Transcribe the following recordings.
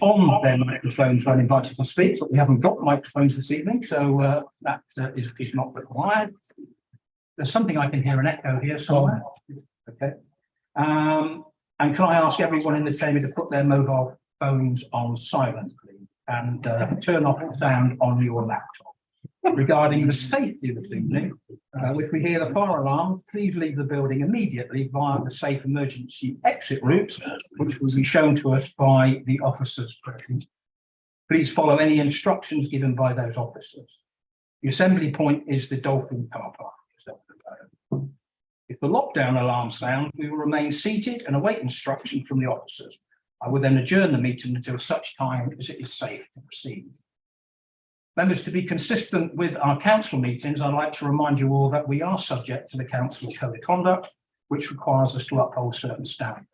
on their microphones when invited to speak, but we haven't got microphones this evening, so that is not required. There's something I can hear an echo here somewhere. Okay. And can I ask everyone in the chamber to put their mobile phones on silent, please, and turn off the sound on your laptop. Regarding the safety of the evening, if we hear the fire alarm, please leave the building immediately via the safe emergency exit routes, which will be shown to us by the officers present. Please follow any instructions given by those officers. The assembly point is the Dolphin car park. If the lockdown alarm sounds, we will remain seated and await instruction from the officers. I will then adjourn the meeting until such time as it is safe to proceed. Members, to be consistent with our council meetings, I'd like to remind you all that we are subject to the council code of conduct, which requires us to uphold certain standards,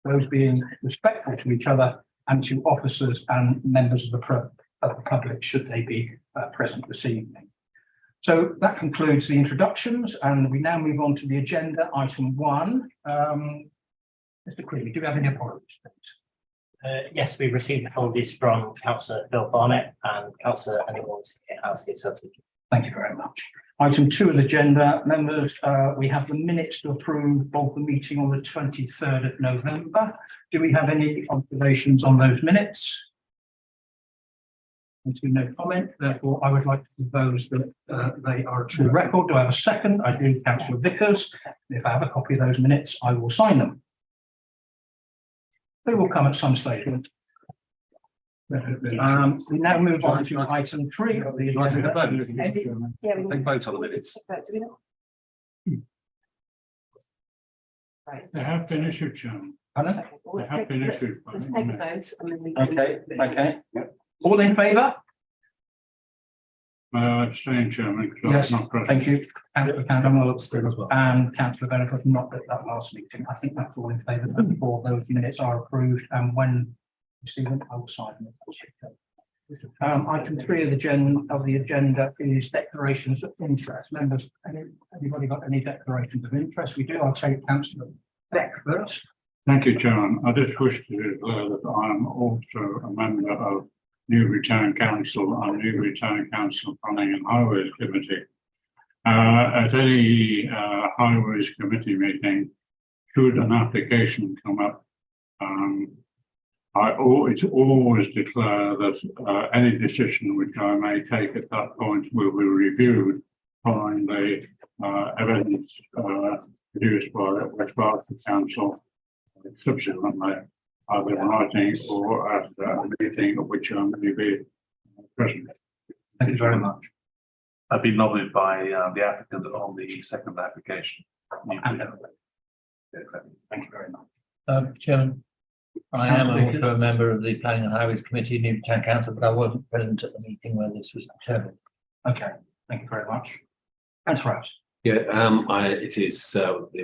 those being respectful to each other and to officers and members of the public, should they be present this evening. So that concludes the introductions, and we now move on to the agenda, item 1. Mr. Creeley, do we have any apologies, please? Yes, we received apologies from Councillor Bill Barnett and Councillor Anyone's as his substitute. Thank you very much. Item 2 of the agenda, members, we have the minutes to approve of the meeting on the 23rd of November. Do we have any observations on those minutes? No comment. Therefore, I would like to propose that they are a true record. Do I have a second? I do, Councillor Vickers. If I have a copy of those minutes, I will sign them. They will come at some stage. We now move on to item 3 of the agenda. Yeah, we Take vote on the minutes. do we not? Right. They have been issued, Chairman. Pardon? They have been issued. Let's take a vote and then we Okay. All in favour? I abstain, Chairman, because I Yes, was not present. thank you. Councillor Campbell. And I'll abstain as well. And Councillor Bennett was not at that last meeting. I think that's all in favour. Before those minutes are approved, and when you see them, I will sign them. Item 3 of the agenda is declarations of interest. Members, anybody got any declarations of interest? We do. I'll take Councillor Beck first. Thank you, Chairman. I just wish to declare that I am also a member of Newbury Town Council and Newbury Town Council Planning and Highways Committee. At any Highways Committee meeting, should an application come up, I always declare that any decision which I may take at that point will be reviewed following the evidence produced by the West Berkshire Council subsequently, either in writing or at a meeting at which I may be present. Thank you very much. I've been nominated by the applicant on the second application. Thank you very much. Chairman, I am also a member of the Planning and Highways Committee, Newbury Town Council, but I wasn't present at the meeting where this was determined. Okay, thank you very much. Councillor Rouse. Yeah, it is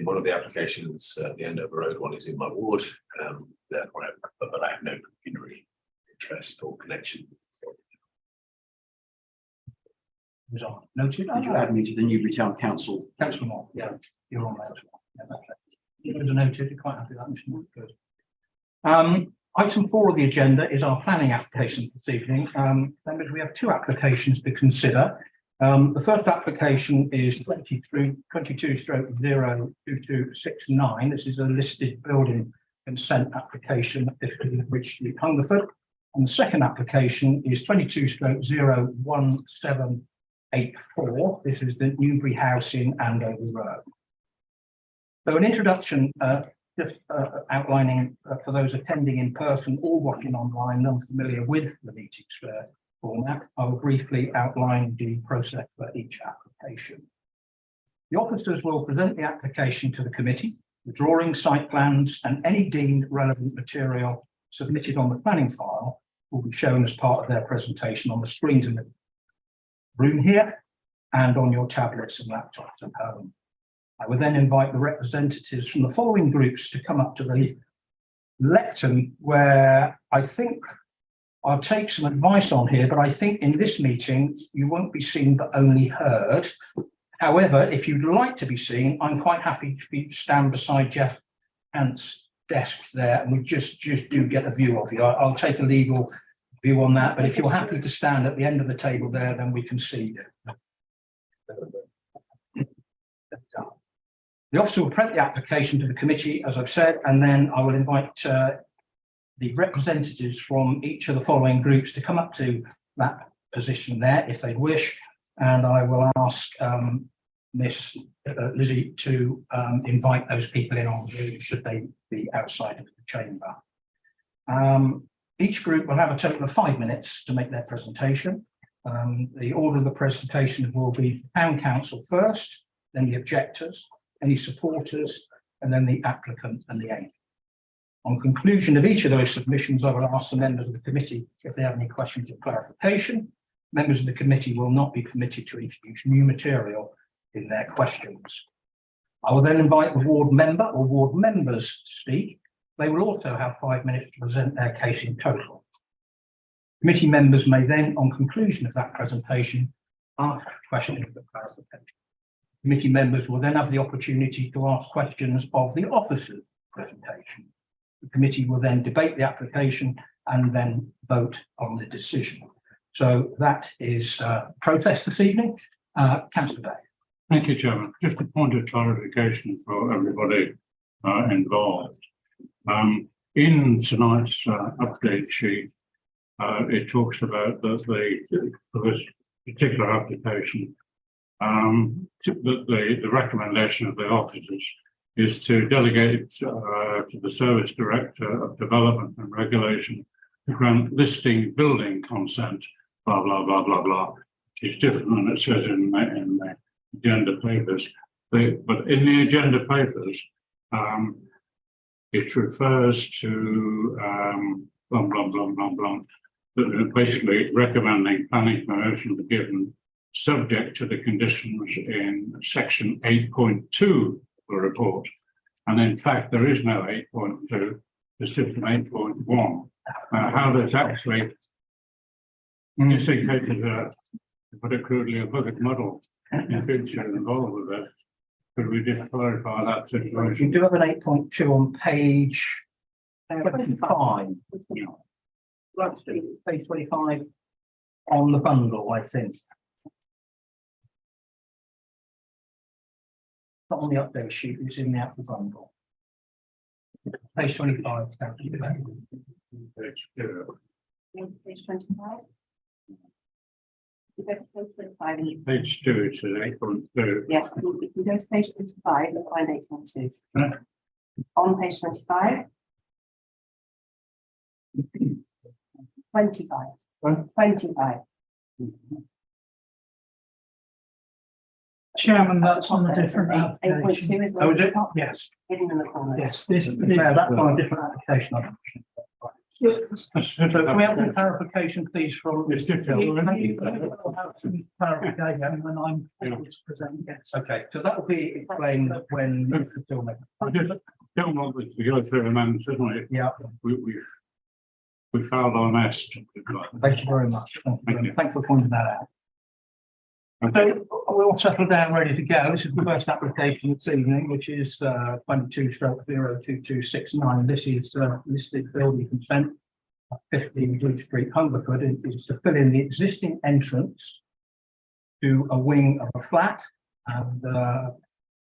one of the applications, the Andover Road one is in my ward, therefore, but I have no pecuniary interest or connection. Noted. Did you add me to the Newbury Town Council? Councillor Moore, yeah, you're on there as well. Yeah, that's it. It was noted. You're quite happy with that. Good. Item 4 of the agenda is our planning application this evening. Members, we have 2 applications to consider. The first application is 22/02269. This is a listed building consent application at 15 Bridge Street, Hungerford. And the second application is 22/01784. This is the Newbury House in Andover Road. So an introduction, just outlining for those attending in person or watching online and unfamiliar with the meeting format. I will briefly outline the process for each application. The officers will present the application to the committee. The drawings, site plans, and any deemed relevant material submitted on the planning file will be shown as part of their presentation on the screens in the room here and on your tablets and laptops at home. I will then invite the representatives from the following groups to come up to the lectern, where I think I'll take some advice on here, but I think in this meeting you won't be seen but only heard. However, if you'd like to be seen, I'm quite happy to stand beside Jeff Ants desks there, and we just do get a view of you. I'll take a legal view on that, but if you're happy to stand at the end of the table there, then we can see you. The officer will print the application to the committee, as I've said, and then I will invite the representatives from each of the following groups to come up to that position there if they wish, and I will ask Miss Lizzie to invite those people in on Zoom should they be outside of the chamber. Each group will have a total of 5 minutes to make their presentation. The order of the presentation will be the Town Council first, then the objectors, any supporters, and then the applicant and the aide. On conclusion of each of those submissions, I will ask the members of the committee if they have any questions or clarification. Members of the committee will not be permitted to introduce new material in their questions. I will then invite the ward member or ward members to speak. They will also have 5 minutes to present their case in total. Committee members may then, on conclusion of that presentation, ask questions for clarification. Committee members will then have the opportunity to ask questions of the officer's presentation. The committee will then debate the application and then vote on the decision. So that is process this evening. Councillor Day. Thank you, Chairman. Just a point of clarification for everybody involved. In tonight's update sheet, it talks about that for this particular application, the recommendation of the officers is to delegate to the Service Director of Development and Regulation to grant listing building consent, blah, blah, blah, blah, blah, which is different than it says in the agenda papers. But in the agenda papers, it refers to blah, blah, blah, blah, blah, basically recommending planning permission to be given subject to the conditions in section 8.2 of the report. And in fact, there is no 8.2, there's just an 8.1. How there's actually, when you see cases to put it crudely, a bucket muddle in future involved with this, could we just clarify that situation? You do have an 8.2 on page 25. Page 25 on the bundle, I think. Not on the update sheet, it's in the actual bundle. Page 25. Thank you. Page 2. Page 25. You go to page 25 and you, Page 2, it says 8.2. yes, if you go to page 25, you'll find 8.2. Huh? On page 25. 25. 25. Chairman, that's on a different 8.2 is Oh, one is it? Yes. hidden in the corner. Yes, this. Yeah, that's on a different application. So can we have some clarification, please, from It's different. Clarification when I'm able to present, yes. Okay, so that will be explained when Mr. Tillman. I just don't want this to go through amendments, isn't it? Yeah, We filed our nest. thank you very much. Thank you. Thanks for pointing that out. So we're all settled down, ready to go. This is the first application this evening, which is 22/02269. This is listed building consent, 15 Blue Street, Hungerford. It is to fill in the existing entrance to a wing of a flat and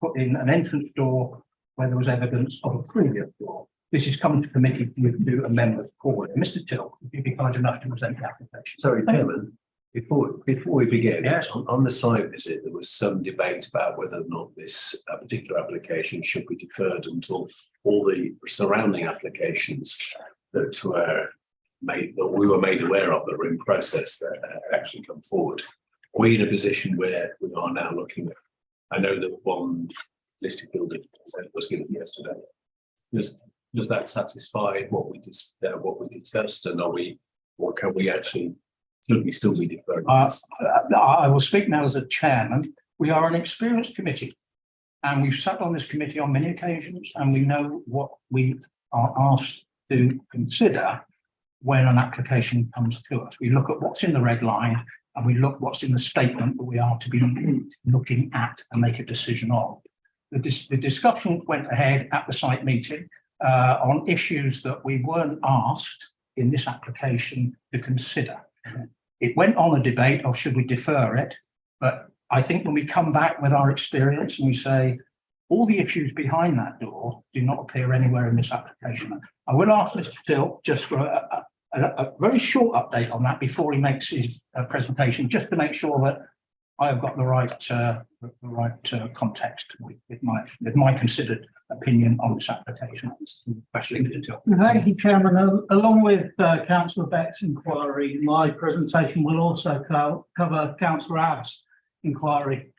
put in an entrance door where there was evidence of a previous door. This is coming to committee for you to do a member's forward. Mr. Till, would you be kind enough to present the application? Sorry, Chairman, before we begin, Yes. on the site visit, there was some debate about whether or not this particular application should be deferred until all the surrounding applications that were made, that we were made aware of, that were in process, that actually come forward. Are we in a position where we are now looking at, I know that one listed building consent was given yesterday. Does that satisfy what we discussed, and are we, or can we actually, should we still be deferring? I will speak now as a chairman. We are an experienced committee and we've sat on this committee on many occasions, and we know what we are asked to consider when an application comes to us. We look at what's in the red line and we look what's in the statement that we are to be looking at and make a decision on. The discussion went ahead at the site meeting. on issues that we weren't asked in this application to consider. It went on a debate of should we defer it, but I think when we come back with our experience and we say all the issues behind that door do not appear anywhere in this application. I will ask Mr. Till just for a very short update on that before he makes his presentation, just to make sure that I have got the right context with my considered opinion on this application. Question, Mr. Till. Thank you, Chairman. Along with Councillor Beck's inquiry, my presentation will also cover Councillor Abb's inquiry.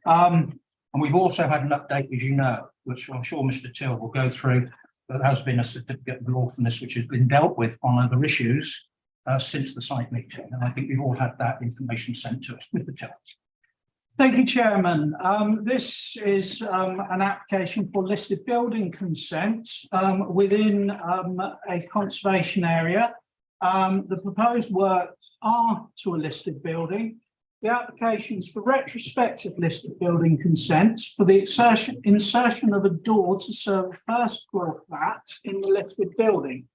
And we've also had an update, as you know, which I'm sure Mr. Till will go through. There has been a certificate of lawfulness which has been dealt with on other issues since the site meeting. And I think we've all had that information sent to us. Mr. Till. Thank you, Chairman. This is an application for listed building consent within a conservation area. The proposed works are to a listed building. The applications for retrospective listed building consent for the insertion of a door to serve a first floor flat in the listed building.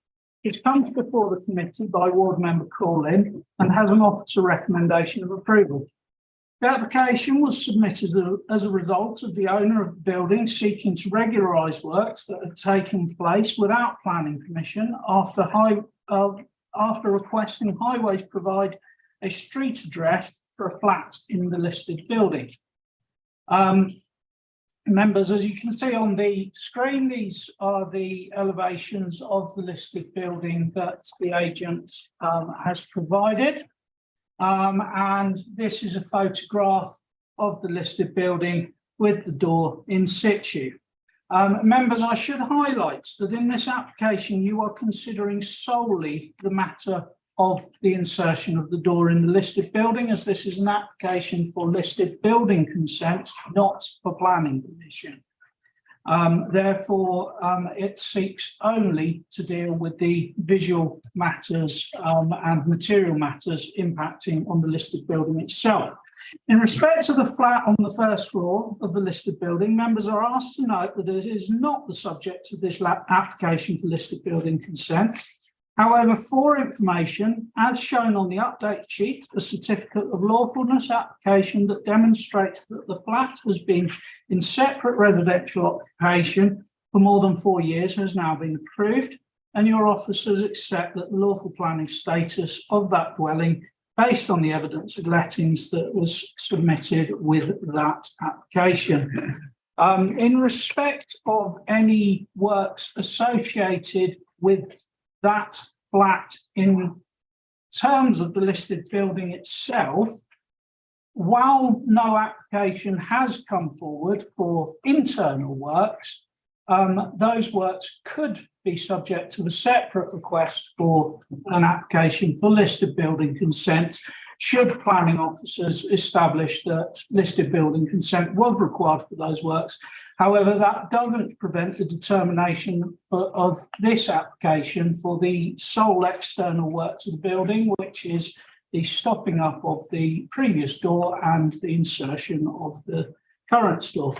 It comes before the committee by Ward Member Crawlin and has an officer recommendation of approval. The application was submitted as a result of the owner of the building seeking to regularise works that had taken place without planning permission after requesting Highways provide a street address for a flat in the listed building. Members, as you can see on the screen, these are the elevations of the listed building that the agent has provided. And this is a photograph of the listed building with the door in situ. Members, I should highlight that in this application, you are considering solely the matter of the insertion of the door in the listed building, as this is an application for listed building consent, not for planning permission. Therefore, it seeks only to deal with the visual matters and material matters impacting on the listed building itself. In respect to the flat on the first floor of the listed building, members are asked to note that it is not the subject of this application for listed building consent. However, for information, as shown on the update sheet, a certificate of lawfulness application that demonstrates that the flat has been in separate residential occupation for more than 4 years has now been approved, and your officers accept that the lawful planning status of that dwelling based on the evidence of lettings that was submitted with that application. In respect of any works associated with that flat in terms of the listed building itself, while no application has come forward for internal works, those works could be subject to a separate request for an application for listed building consent should planning officers establish that listed building consent was required for those works. However, that doesn't prevent the determination of this application for the sole external work to the building, which is the stopping up of the previous door and the insertion of the current door.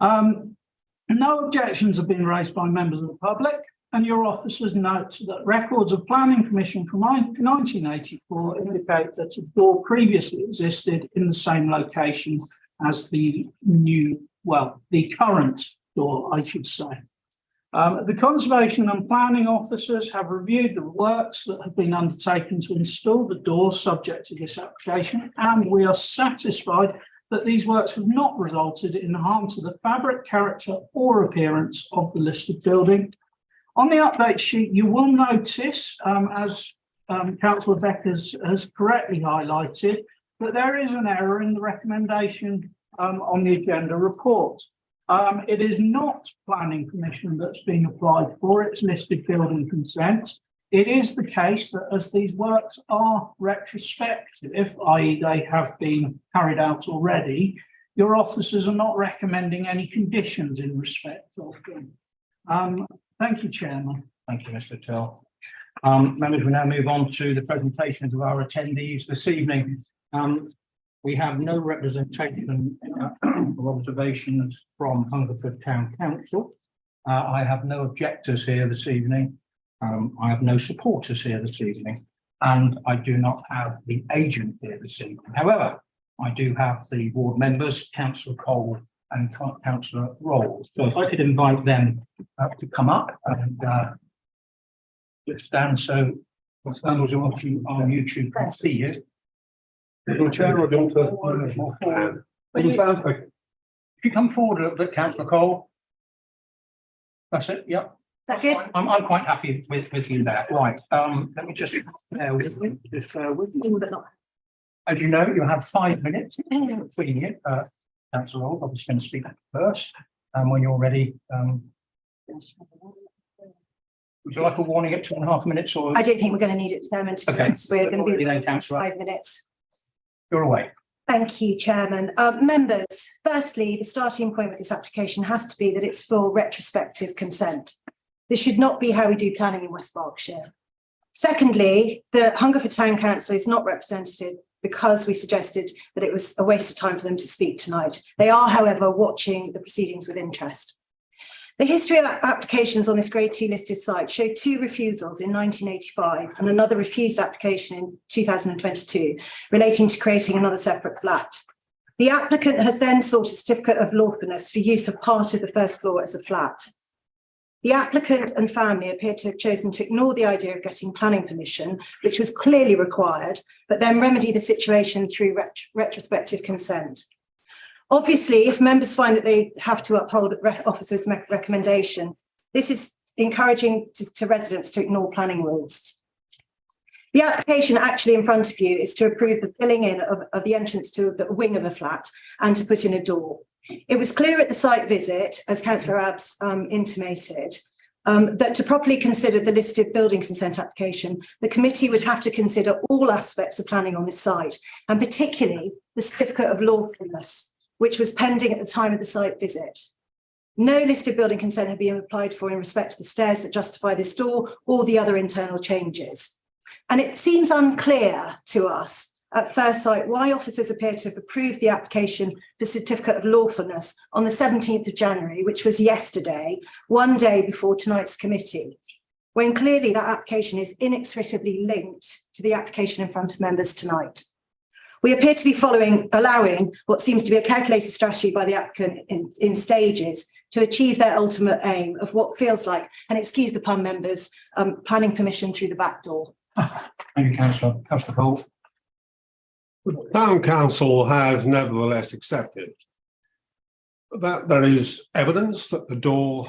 No objections have been raised by members of the public, and your officers note that records of planning permission from 1984 indicate that a door previously existed in the same location as the current door, I should say. The Conservation and Planning officers have reviewed the works that have been undertaken to install the doors subject to this application, and we are satisfied that these works have not resulted in harm to the fabric, character or appearance of the listed building. On the update sheet, you will notice, as Councillor Beck has correctly highlighted, that there is an error in the recommendation on the agenda report. It is not planning permission that's being applied for, it's listed building consent. It is the case that as these works are retrospective, i.e. they have been carried out already, your officers are not recommending any conditions in respect of them. Thank you, Chairman. Thank you, Mr. Till. Members, we now move on to the presentations of our attendees this evening. We have no representation or observations from Hungerford Town Council. I have no objectors here this evening. I have no supporters here this evening, and I do not have the agent here this evening. However, I do have the board members, Councillor Cole and Councillor Rolls. So if I could invite them to come up and just stand so those watching on YouTube can see you. Your chair or don't if you come forward a little bit, Councillor Cole. That's it, yep. That good? I'm quite happy with you there. Right, let me just bear with me, just bear with me. But not. As you know, you have 5 minutes for you, Councillor Roll, I'm just going to speak first, and when you're ready, would you like a warning at 2.5 minutes or? I don't think we're going to need it, Chairman. To be Okay. honest. We're going to be Then, Councillor, 5 minutes. you're away. Thank you, Chairman. Members, firstly, the starting point with this application has to be that it's for retrospective consent. This should not be how we do planning in West Berkshire. Secondly, the Hungerford Town Council is not represented because we suggested that it was a waste of time for them to speak tonight. They are, however, watching the proceedings with interest. The history of applications on this Grade 2 listed site show 2 refusals in 1985 and another refused application in 2022 relating to creating another separate flat. The applicant has then sought a certificate of lawfulness for use of part of the first floor as a flat. The applicant and family appear to have chosen to ignore the idea of getting planning permission, which was clearly required, but then remedy the situation through retrospective consent. Obviously, if members find that they have to uphold officers' recommendation, this is encouraging to residents to ignore planning rules. The application actually in front of you is to approve the filling in of the entrance to the wing of the flat and to put in a door. It was clear at the site visit, as Councillor Abbs intimated, that to properly consider the listed building consent application, the committee would have to consider all aspects of planning on this site, and particularly the certificate of lawfulness, which was pending at the time of the site visit. No listed building consent had been applied for in respect to the stairs that justify this door or the other internal changes. And it seems unclear to us at first sight why officers appear to have approved the application for certificate of lawfulness on the 17th of January, which was yesterday, one day before tonight's committee, when clearly that application is inextricably linked to the application in front of members tonight. We appear to be allowing what seems to be a calculated strategy by the applicant in stages to achieve their ultimate aim of what feels like, and excuse the pun, members, planning permission through the back door. Thank you, Councillor. Councillor Cole. The Town Council has nevertheless accepted that there is evidence that the door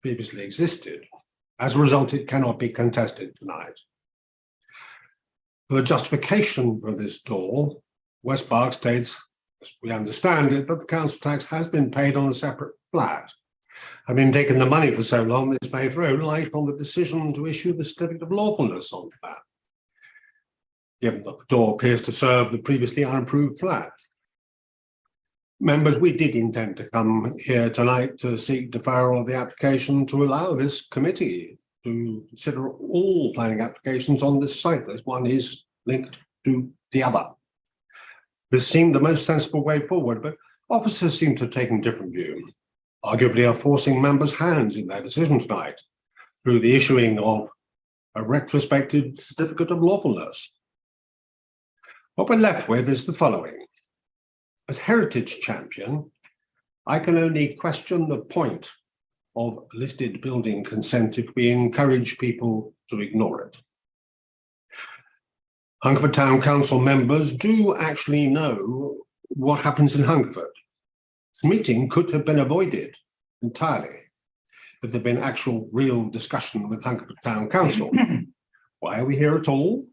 previously existed. As a result, it cannot be contested tonight. For the justification for this door, West Berk states, as we understand it, that the council tax has been paid on a separate flat. Having taken the money for so long, this may throw light on the decision to issue the certificate of lawfulness on that, given that the door appears to serve the previously unapproved flat. Members, we did intend to come here tonight to seek deferral of the application to allow this committee to consider all planning applications on this site, as one is linked to the other. This seemed the most sensible way forward, but officers seem to have taken a different view, arguably are forcing members' hands in their decision tonight through the issuing of a retrospective certificate of lawfulness. What we're left with is the following. As heritage champion, I can only question the point of listed building consent if we encourage people to ignore it. Hungerford Town Council members do actually know what happens in Hungerford. This meeting could have been avoided entirely if there'd been actual real discussion with Hungerford Town Council. Why are we here at all?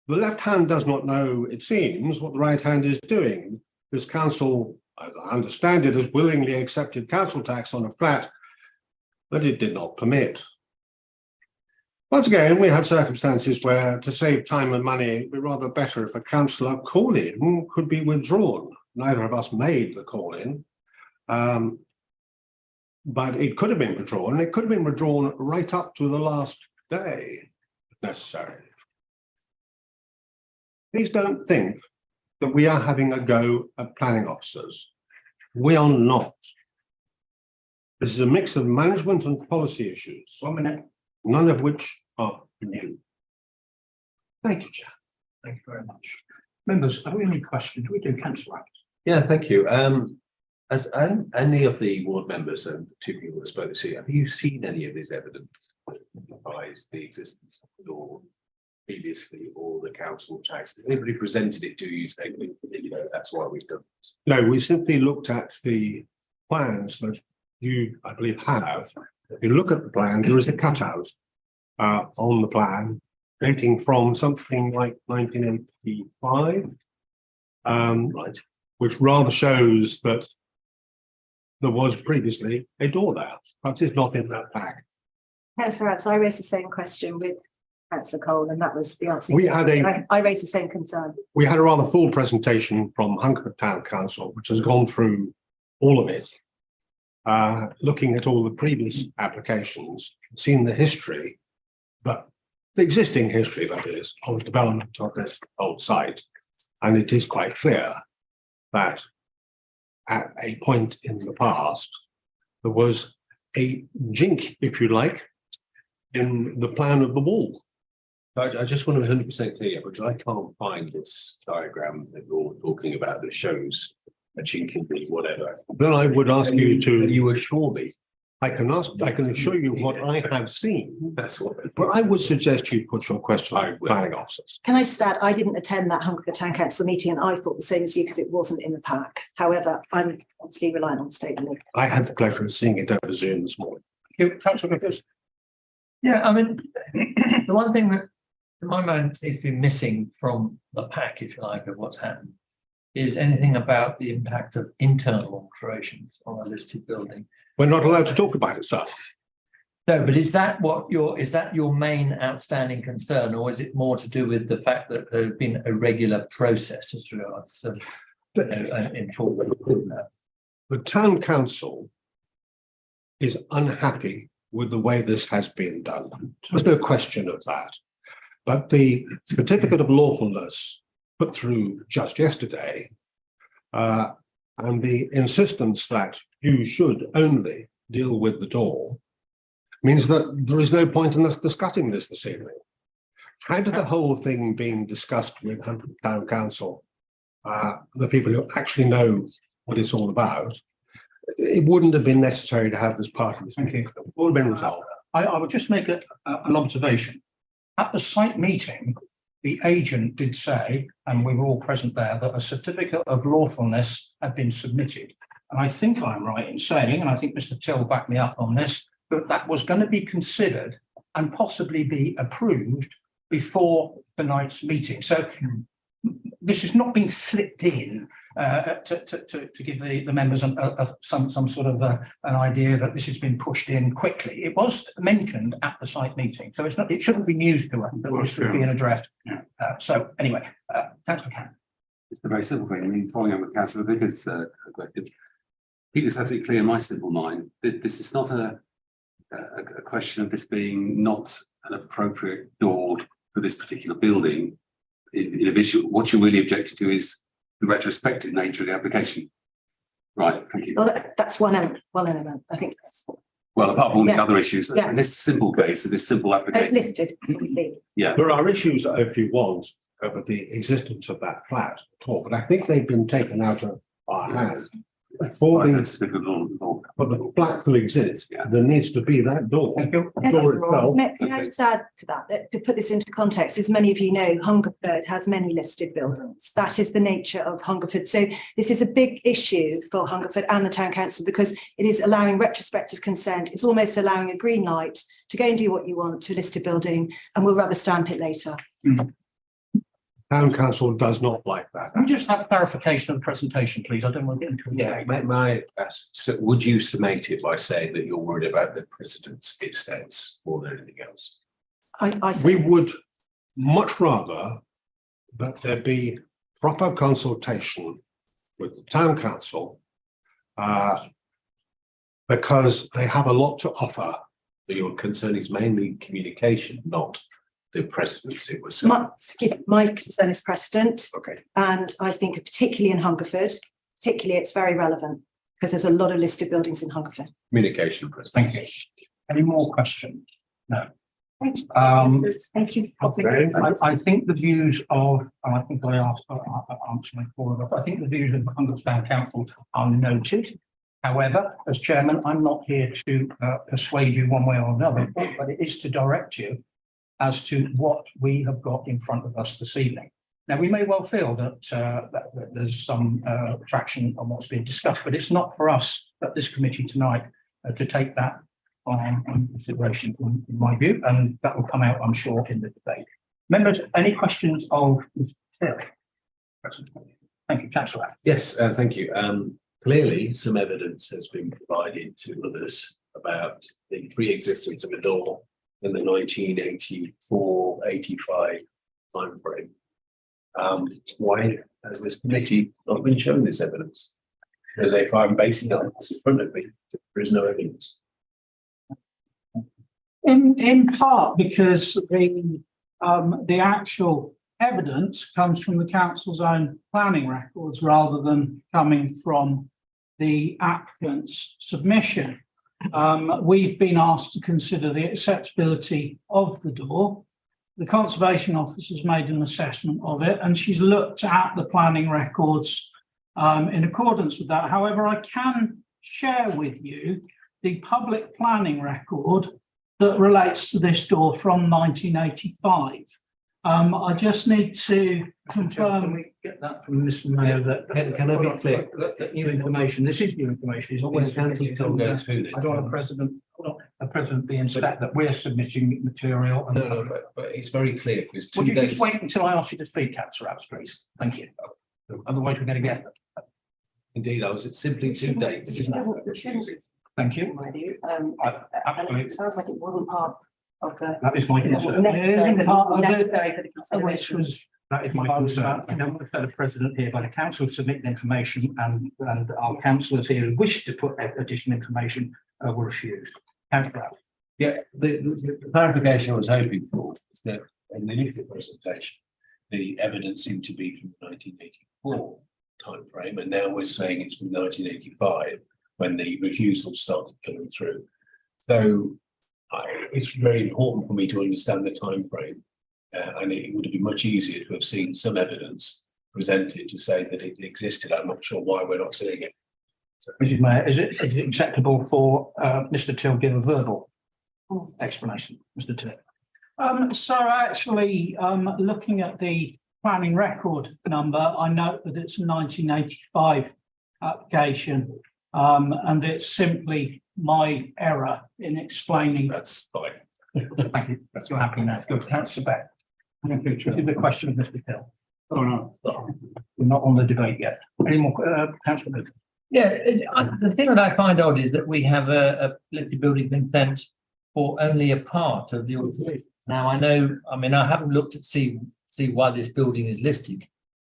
The left hand does not know, it seems, what the right hand is doing. This council, as I understand it, has willingly accepted council tax on a flat that it did not permit. Once again, we have circumstances where, to save time and money, it would be rather better if a councillor call-in could be withdrawn. Neither of us made the call-in, but it could have been withdrawn. It could have been withdrawn right up to the last day, if necessary. Please don't think that we are having a go at planning officers. We are not. This is a mix of management and policy issues, 1 minute. none of which are new. Thank you, Chair. Thank you very much. Members, have we any questions? We do, councillor. Yeah, thank you. As any of the ward members and the two people that spoke to, have you seen any of this evidence that implies the existence of the law previously or the council tax? Has anybody presented it to you saying, you know, that's why we've done this? No, we simply looked at the plans that you, I believe, have. If you look at the plan, there is a cutout on the plan dating from something like 1985. Right. Which rather shows that there was previously a door there. Perhaps it's not in that pack. Councillor Abs, I raised the same question with Councillor Cole, and that was the answer. We had a I raised the same concern. we had a rather full presentation from Hungerford Town Council, which has gone through all of it, looking at all the previous applications, seen the history, but the existing history, that is, of development of this old site. And it is quite clear that at a point in the past, there was a jink, if you like, in the plan of the wall. I just want to be 100% clear, because I can't find this diagram that you're talking about that shows a chink in the whatever. Then I would ask you to, You assure me. I can assure you what I have seen, That's what. but I would suggest you put your question I to will. planning officers. Can I just add, I didn't attend that Hungerford Town Council meeting, and I thought the same as you because it wasn't in the pack. However, I'm obviously relying on state law. I had the pleasure of seeing it over Zoom this morning. Councillor Griffiths. Yeah, I mean, the one thing that to my mind seems to be missing from the pack, if you like, of what's happened is anything about the impact of internal alterations on a listed building. We're not allowed to talk about it, sir. No, but is that your main outstanding concern, or is it more to do with the fact that there has been a regular process as regards The town council is unhappy with the way this has been done. There's no question of that. But the certificate of lawfulness put through just yesterday, and the insistence that you should only deal with the door means that there is no point in us discussing this evening. Had the whole thing been discussed with Hungerford Town Council, the people who actually know what it's all about, it wouldn't have been necessary to have this part of this. Thank you. It would have been resolved. I would just make an observation. At the site meeting, the agent did say, and we were all present there, that a certificate of lawfulness had been submitted. And I think I'm right in saying, and I think Mr. Till backed me up on this, that that was going to be considered and possibly be approved before tonight's meeting. So this has not been slipped in to give the members some sort of an idea that this has been pushed in quickly. It was mentioned at the site meeting, so it's not. It shouldn't be news to us that this would be an address. Yeah. So anyway, Councillor Cannon. It's a very simple thing. I mean, following up with Councillor Vickers' question, it's absolutely clear in my simple mind that this is not a question of this being not an appropriate door for this particular building. In a visual, what you're really objecting to is the retrospective nature of the application. Right, thank you. Well, that's one element. I think that's Well, apart from all the Yeah. other issues, Yeah. in this simple case, of this simple it's application, listed, obviously. yeah. There are issues, if you want, over the existence of that flat at all, but I think they've been taken out of our hands. For Right, the, that's a difficult one. for the flat to exist, Yeah. there needs to be that door. Thank you. The door itself. May I just add to that, to put this into context, as many of you know, Hungerford has many listed buildings. That is the nature of Hungerford. So this is a big issue for Hungerford and the Town Council because it is allowing retrospective consent. It's almost allowing a green light to go and do what you want to a listed building, and we'll rubber stamp it later. Town council does not like that. Can we just have clarification of the presentation, please? I don't want to get into it. Yeah, so would you summate it by saying that you're worried about the precedence it sets more than anything else? I We say, would much rather that there be proper consultation with the town council because they have a lot to offer. Your concern is mainly communication, not the precedence it was set. my concern is precedent, Okay. and I think particularly in Hungerford, it's very relevant because there's a lot of listed buildings in Hungerford. Communication, President. Thank you. Any more questions? No. Thank you. I think the views of, and I think I asked, answered my call, I think the views of Hungerstown Council are noted. However, as chairman, I'm not here to persuade you one way or another, but it is to direct you as to what we have got in front of us this evening. Now, we may well feel that, that there's some traction on what's being discussed, but it's not for us at this committee tonight to take that on consideration, in my view, and that will come out, I'm sure, in the debate. Members, any questions of Mr. Hill? Thank you, Councillor. Yes, thank you. Clearly, some evidence has been provided to others about the pre-existence of a door in the 1984-85 timeframe. Why has this committee not been shown this evidence? Because if I'm basing on what's in front of me, there is no evidence. In part because the actual evidence comes from the council's own planning records rather than coming from the applicant's submission. We've been asked to consider the acceptability of the door. The Conservation Office has made an assessment of it and she's looked at the planning records in accordance with that. However, I can share with you the public planning record that relates to this door from 1985. I just need to confirm. Can we get that from Mr. Mayor? That Can I be clear? That new information. This is new information. It's always Councillor Hill go through this. I don't want a president being set that we're submitting material. And No, but it's very clear. Because would you just wait until I ask you to speak, Councillor, please? Thank you. Otherwise, we're going to get. Indeed, I was at simply 2 dates. Thank you. And it sounds like it wasn't part of the. That is my concern. Necessary for the consideration. That is my concern. I don't want to set a precedent here, but the council submitted information and our councillors here who wished to put additional information were refused. Councillor. Yeah, the clarification I was hoping for is that in the initial presentation, the evidence seemed to be from the 1984 timeframe, and now we're saying it's from 1985 when the refusals started coming through. So it's very important for me to understand the timeframe, and it would have been much easier to have seen some evidence presented to say that it existed. I'm not sure why we're not seeing it. So, Mrs. Mayor, is it acceptable for Mr. Till give a verbal explanation, Mr. Till? So actually, looking at the planning record number, I note that it's a 1985 application, and it's simply my error in explaining. that's fine. Thank you. That's what happening now. Good. Councillor Beck. This is the question of Mr. Till. Oh, no. We're not on the debate yet. Any more, Councillor Beck? Yeah, the thing that I find odd is that we have a listed building consent for only a part of the auditorium. Now, I haven't looked to see why this building is listed,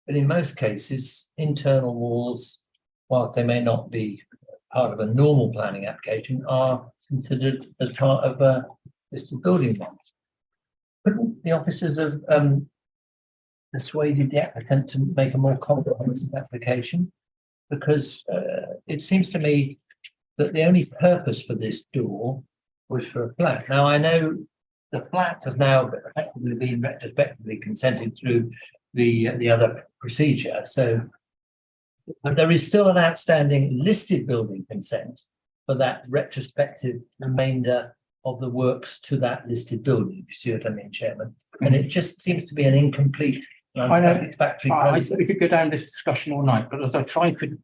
but in most cases, internal walls, whilst they may not be part of a normal planning application, are considered as part of a listed building. Couldn't the officers have persuaded the applicant to make a more comprehensive application? Because it seems to me that the only purpose for this door was for a flat. Now, I know the flat has now effectively been retrospectively consented through the other procedure. So, but there is still an outstanding listed building consent for that retrospective remainder of the works to that listed building, if you see what I mean, Chairman. And it just seems to be an incomplete and unsatisfactory process. We could go down this discussion all night, but as I tried to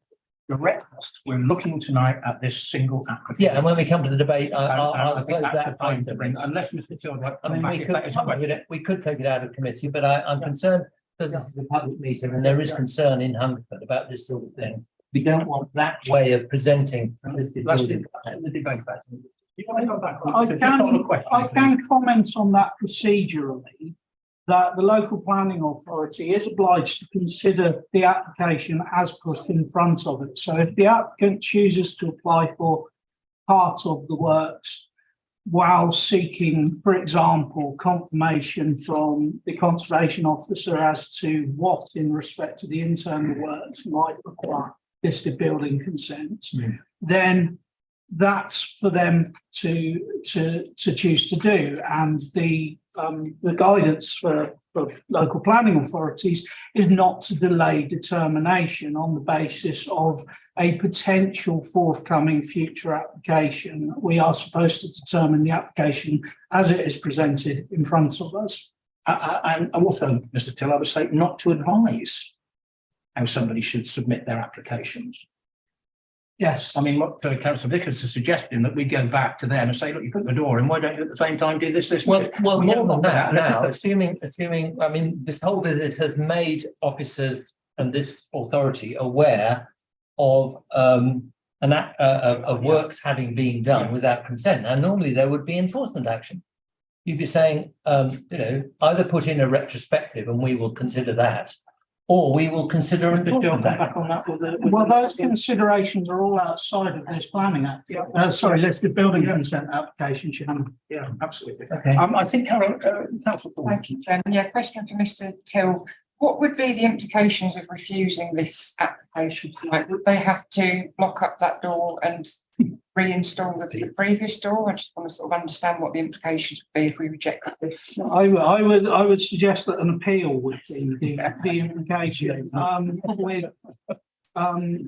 direct us, we're looking tonight at this single application. Yeah, and when we come to the debate, I'll I think close that's that the time to item. bring, unless Mr. Till would like to I mean, come back. we could take it out of committee, but I'm concerned because this is a public meeting and there is concern in Hungerford about this sort of thing. We don't want that way of presenting listed Let's building. do the debate back. You want to come back? I can comment on that procedurally, that the local planning authority is obliged to consider the application as put in front of it. So if the applicant chooses to apply for part of the works while seeking, for example, confirmation from the conservation officer as to what in respect to the internal works might require listed building consent, then that's for them to choose to do. And the guidance for local planning authorities is not to delay determination on the basis of a potential forthcoming future application. We are supposed to determine the application as it is presented in front of us. And also, Mr. Till, I would say not to advise how somebody should submit their applications. Yes. I mean, what Councillor Vickers is suggesting that we go back to them and say, look, you put the door in, why don't you at the same time do this? Well, We more don't than want that that. now, assuming, I mean, this whole visit has made officers and this authority aware of works having been done without consent. And normally there would be enforcement action. You'd be saying, either put in a retrospective and we will consider that, or we will consider enforcement action. Well, those considerations are all outside of this planning act. Listed building consent application, Chairman. Yeah, absolutely. Okay. I think, Councillor Thorne. Thank you, Chairman. Yeah, question for Mr. Till. What would be the implications of refusing this application tonight? Would they have to block up that door and reinstall the previous door? I just want to sort of understand what the implications would be if we rejected this. I would suggest that an appeal would be the implication.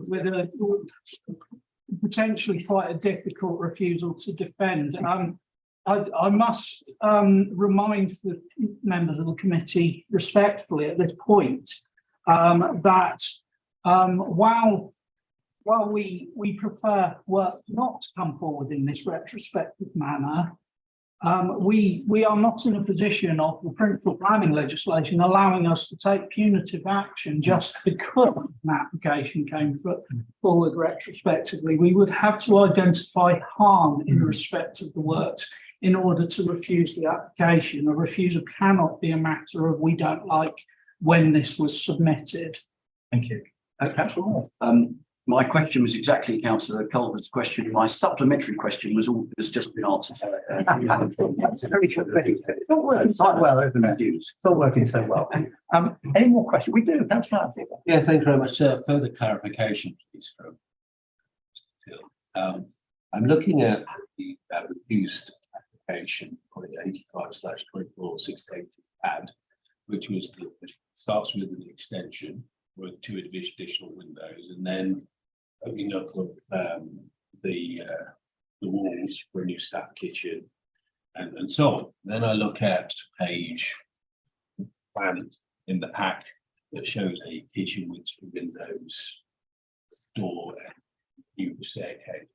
With a potentially quite a difficult refusal to defend. I must remind the members of the committee respectfully at this point that while we prefer work not to come forward in this retrospective manner, we are not in a position of the principal planning legislation allowing us to take punitive action just because an application came forward retrospectively. We would have to identify harm in respect of the works in order to refuse the application. A refusal cannot be a matter of we don't like when this was submitted. Thank you. Councillor Moore. My question was exactly Councillor Culver's question. My supplementary question has just been answered. It's very good. It's not working quite well, isn't it? It's not working so well. Any more questions? We do, Councillor. Yeah, thank you very much. Further clarification, please, from Mr. Till. I'm looking at the reduced application, 85/24/680 pad, which was starts with an extension with 2 additional windows, and then opening up of the walls for a new staff kitchen, and so on. Then I look at page plan in the pack that shows a kitchen with 2 windows, door, and new staircase.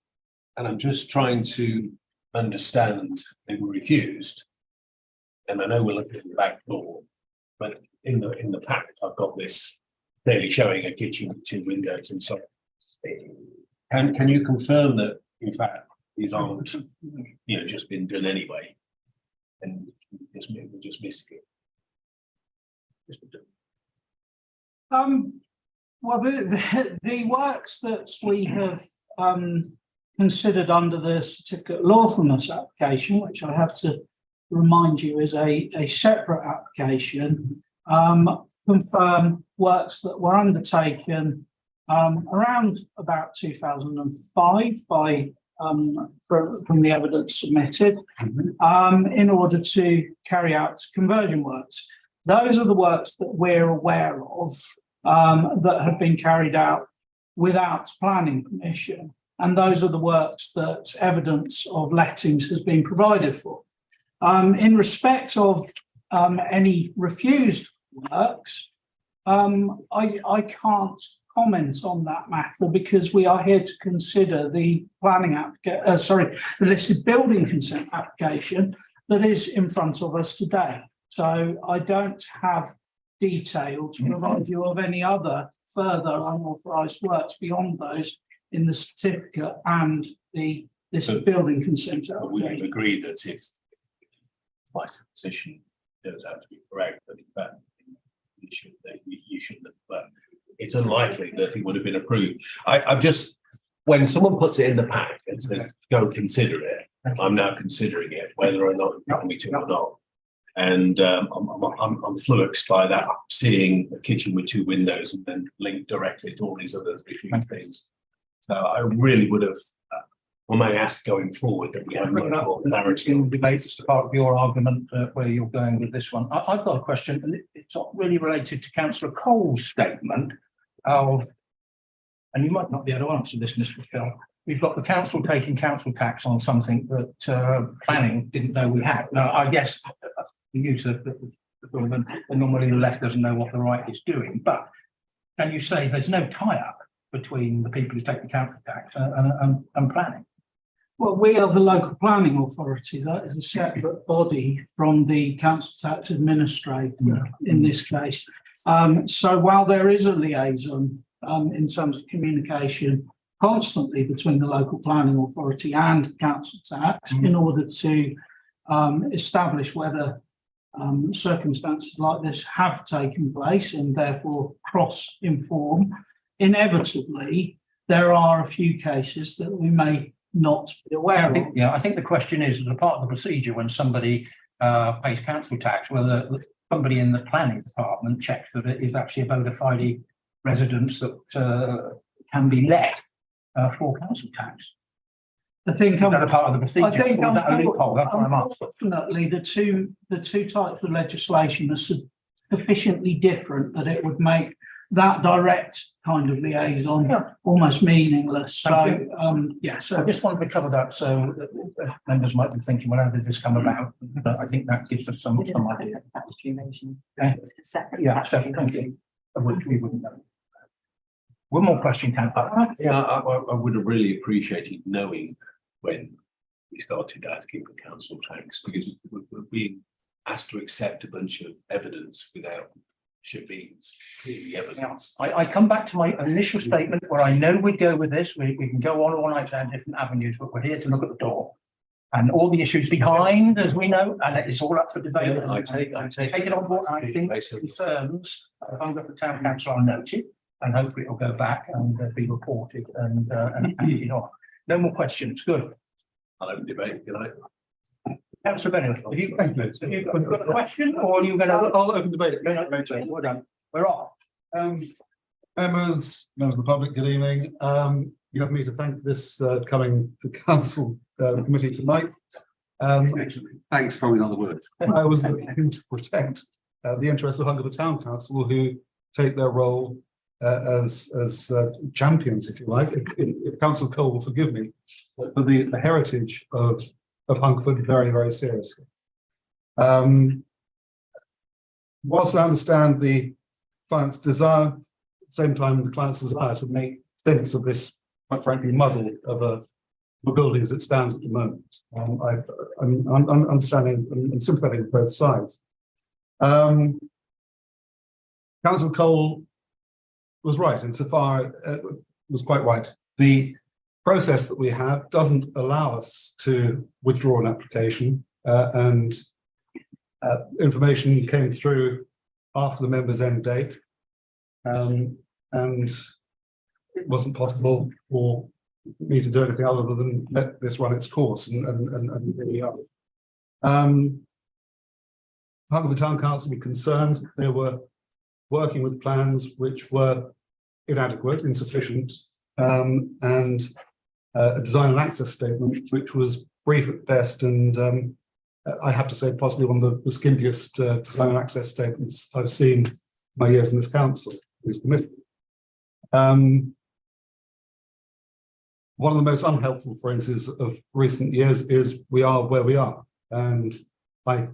And I'm just trying to understand, they were refused. And I know we're looking at the back door, but in the pack, I've got this clearly showing a kitchen with 2 windows and so on. Can you confirm that, in fact, these aren't, just been done anyway? And we're just missing it. Well, the works that we have considered under the certificate of lawfulness application, which I have to remind you is a separate application, confirm works that were undertaken around about 2005 by from the evidence submitted in order to carry out conversion works. Those are the works that we're aware of that have been carried out without planning permission. And those are the works that evidence of lettings has been provided for. In respect of any refused works, I can't comment on that matter because we are here to consider the the listed building consent application that is in front of us today. So I don't have detail to provide you of any other further unauthorised works beyond those in the certificate and the listed building consent application. Would you agree that if my supposition turns out to be correct, that in fact you shouldn't have, but it's unlikely that it would have been approved. I've just, when someone puts it in the pack and says, go consider it, I'm now considering it, whether or not you want me to or not. And I'm flummoxed by that, seeing a kitchen with 2 windows and then linked directly to all these other refused things. So I really would have, I may ask going forward that we have much more clarity. In debates as part of your argument where you're going with this one. I've got a question, and it's not really related to Councillor Cole's statement of, and you might not be able to answer this, Mr. Phil. We've got the council taking council tax on something that planning didn't know we had. Now, I guess the use of the normally the left doesn't know what the right is doing, but can you say there's no tie-up between the people who take the council tax and planning? Well, we are the local planning authority. That is a separate body from the council tax administrator in this case. So while there is a liaison in terms of communication constantly between the local planning authority and council tax in order to establish whether circumstances like this have taken place and therefore cross-inform, inevitably there are a few cases that we may not be aware of. I think the question is, as a part of the procedure, when somebody pays council tax, whether somebody in the planning department checks that it is actually a bona fide residence that can be let for council tax. I think Is that a part of the procedure? I think Or is that a loophole? That's what I'm asking. unfortunately, the two types of legislation are sufficiently different that it would make that direct kind of liaison almost meaningless. So, So I just wanted to cover that, so members might be thinking, well, how did this come about? But I think that gives us some idea. Yeah, so thank you. Of which we wouldn't know. One more question, Councillor. Yeah, I would have really appreciated knowing when we started asking for council tax, because we're being asked to accept a bunch of evidence without should be seeing the evidence. I come back to my initial statement where I know we go with this. We can go on all night down different avenues, but we're here to look at the door. And all the issues behind, as we know, and it's all up for debate. Yeah, I take it on board. I think concerns of the town council are noted, and hopefully it'll go back and be reported and acted on. No more questions. Good. I'll open debate, if you like. Councillor Bennett, have you got a question, or are you going to? I'll open debate. Well done. We're off. Members of the public, good evening. You have me to thank this coming to council committee tonight. Thanks, probably not the word. I was looking to protect the interests of Hungerford Town Council, who take their role as champions, if you like, if Councillor Cole will forgive me, for the heritage of Hungerford very, very seriously. Whilst I understand the client's desire, at the same time the client's desire to make sense of this, quite frankly, muddle of a building as it stands at the moment. I'm understanding and sympathetic with both sides. Councillor Cole was right insofar, was quite right. The process that we have doesn't allow us to withdraw an application, and information came through after the member's end date, and it wasn't possible for me to do anything other than let this run its course, and here we are. Hungerford Town Council were concerned they were working with plans which were inadequate, insufficient, and a design and access statement which was brief at best, and I have to say possibly one of the skimpiest design and access statements I've seen in my years in this council, this committee. One of the most unhelpful phrases of recent years is "we are where we are," and I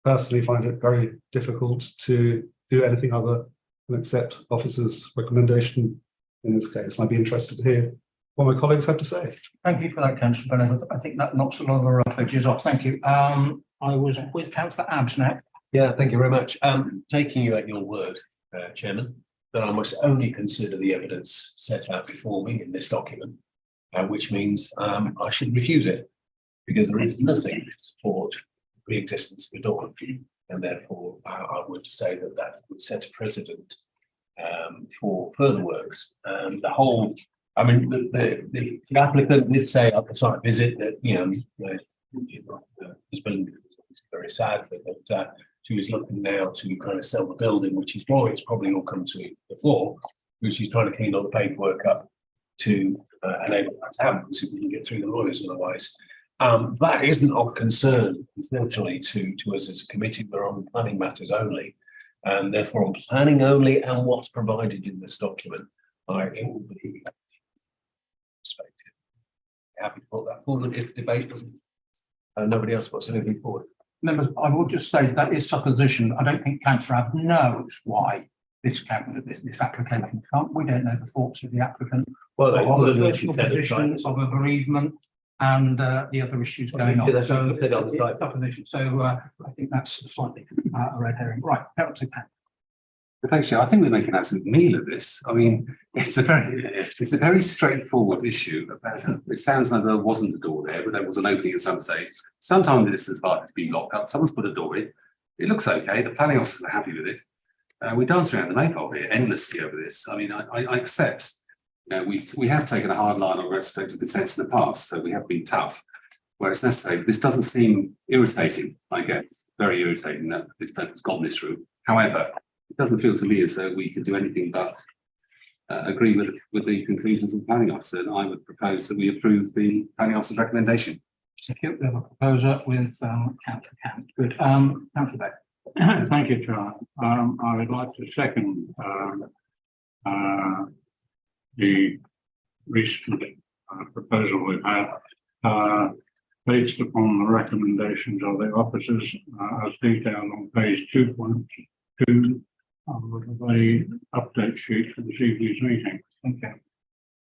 personally find it very difficult to do anything other than accept officers' recommendation in this case. I'd be interested to hear what my colleagues have to say. Thank you for that, Councillor Bennett. I think that knocks a lot of the rough edges off. Thank you. I was with Councillor Abbs now. Yeah, thank you very much. Taking you at your word, Chairman, that I must only consider the evidence set out before me in this document, which means I should refuse it, because there is nothing to support the existence of a door, and therefore I would say that that would set a precedent for further works. The whole, I mean, the applicant did say at the site visit that, you know, the husband was very sad that She is looking now to kind of sell the building, which is why it's probably all come to the floor, because she's trying to clean all the paperwork up to enable that to happen, because we can get through the lawyers otherwise. That isn't of concern, unfortunately, to us as a committee. We're on planning matters only, and therefore on planning only and what's provided in this document. It will be respected. Happy to put that forward if debate doesn't. Nobody else wants anything forward. Members, I will just say that is supposition. I don't think Councillor Abb knows why this application can't. We don't know the thoughts of the applicant. Well, Of the personal position of a bereavement and the other issues going on. So it's supposition. So I think that's slightly a red herring. Right, Councillor Abb. Thanks, Chair. I think we're making an absolute meal of this. I mean, it's a very straightforward issue. It sounds like there wasn't a door there, but there was an opening at some stage. Sometimes the distance part has been locked up. Someone's put a door in. It looks okay. The planning officers are happy with it. We dance around the maypole here endlessly over this. I mean, I accept. You know, we have taken a hard line on respect to consents in the past, so we have been tough where it's necessary. This doesn't seem irritating, I guess, very irritating that this person's gone this route. However, it doesn't feel to me as though we can do anything but agree with the conclusions of the planning officer. And I would propose that we approve the planning officer's recommendation. Thank you. We have a proposer with Councillor Camp. Good. Councillor Beck. Thank you, Chair. I would like to second the recent proposal we've had based upon the recommendations of the officers as detailed on page 2.2 of the update sheet for this evening's meeting. Okay.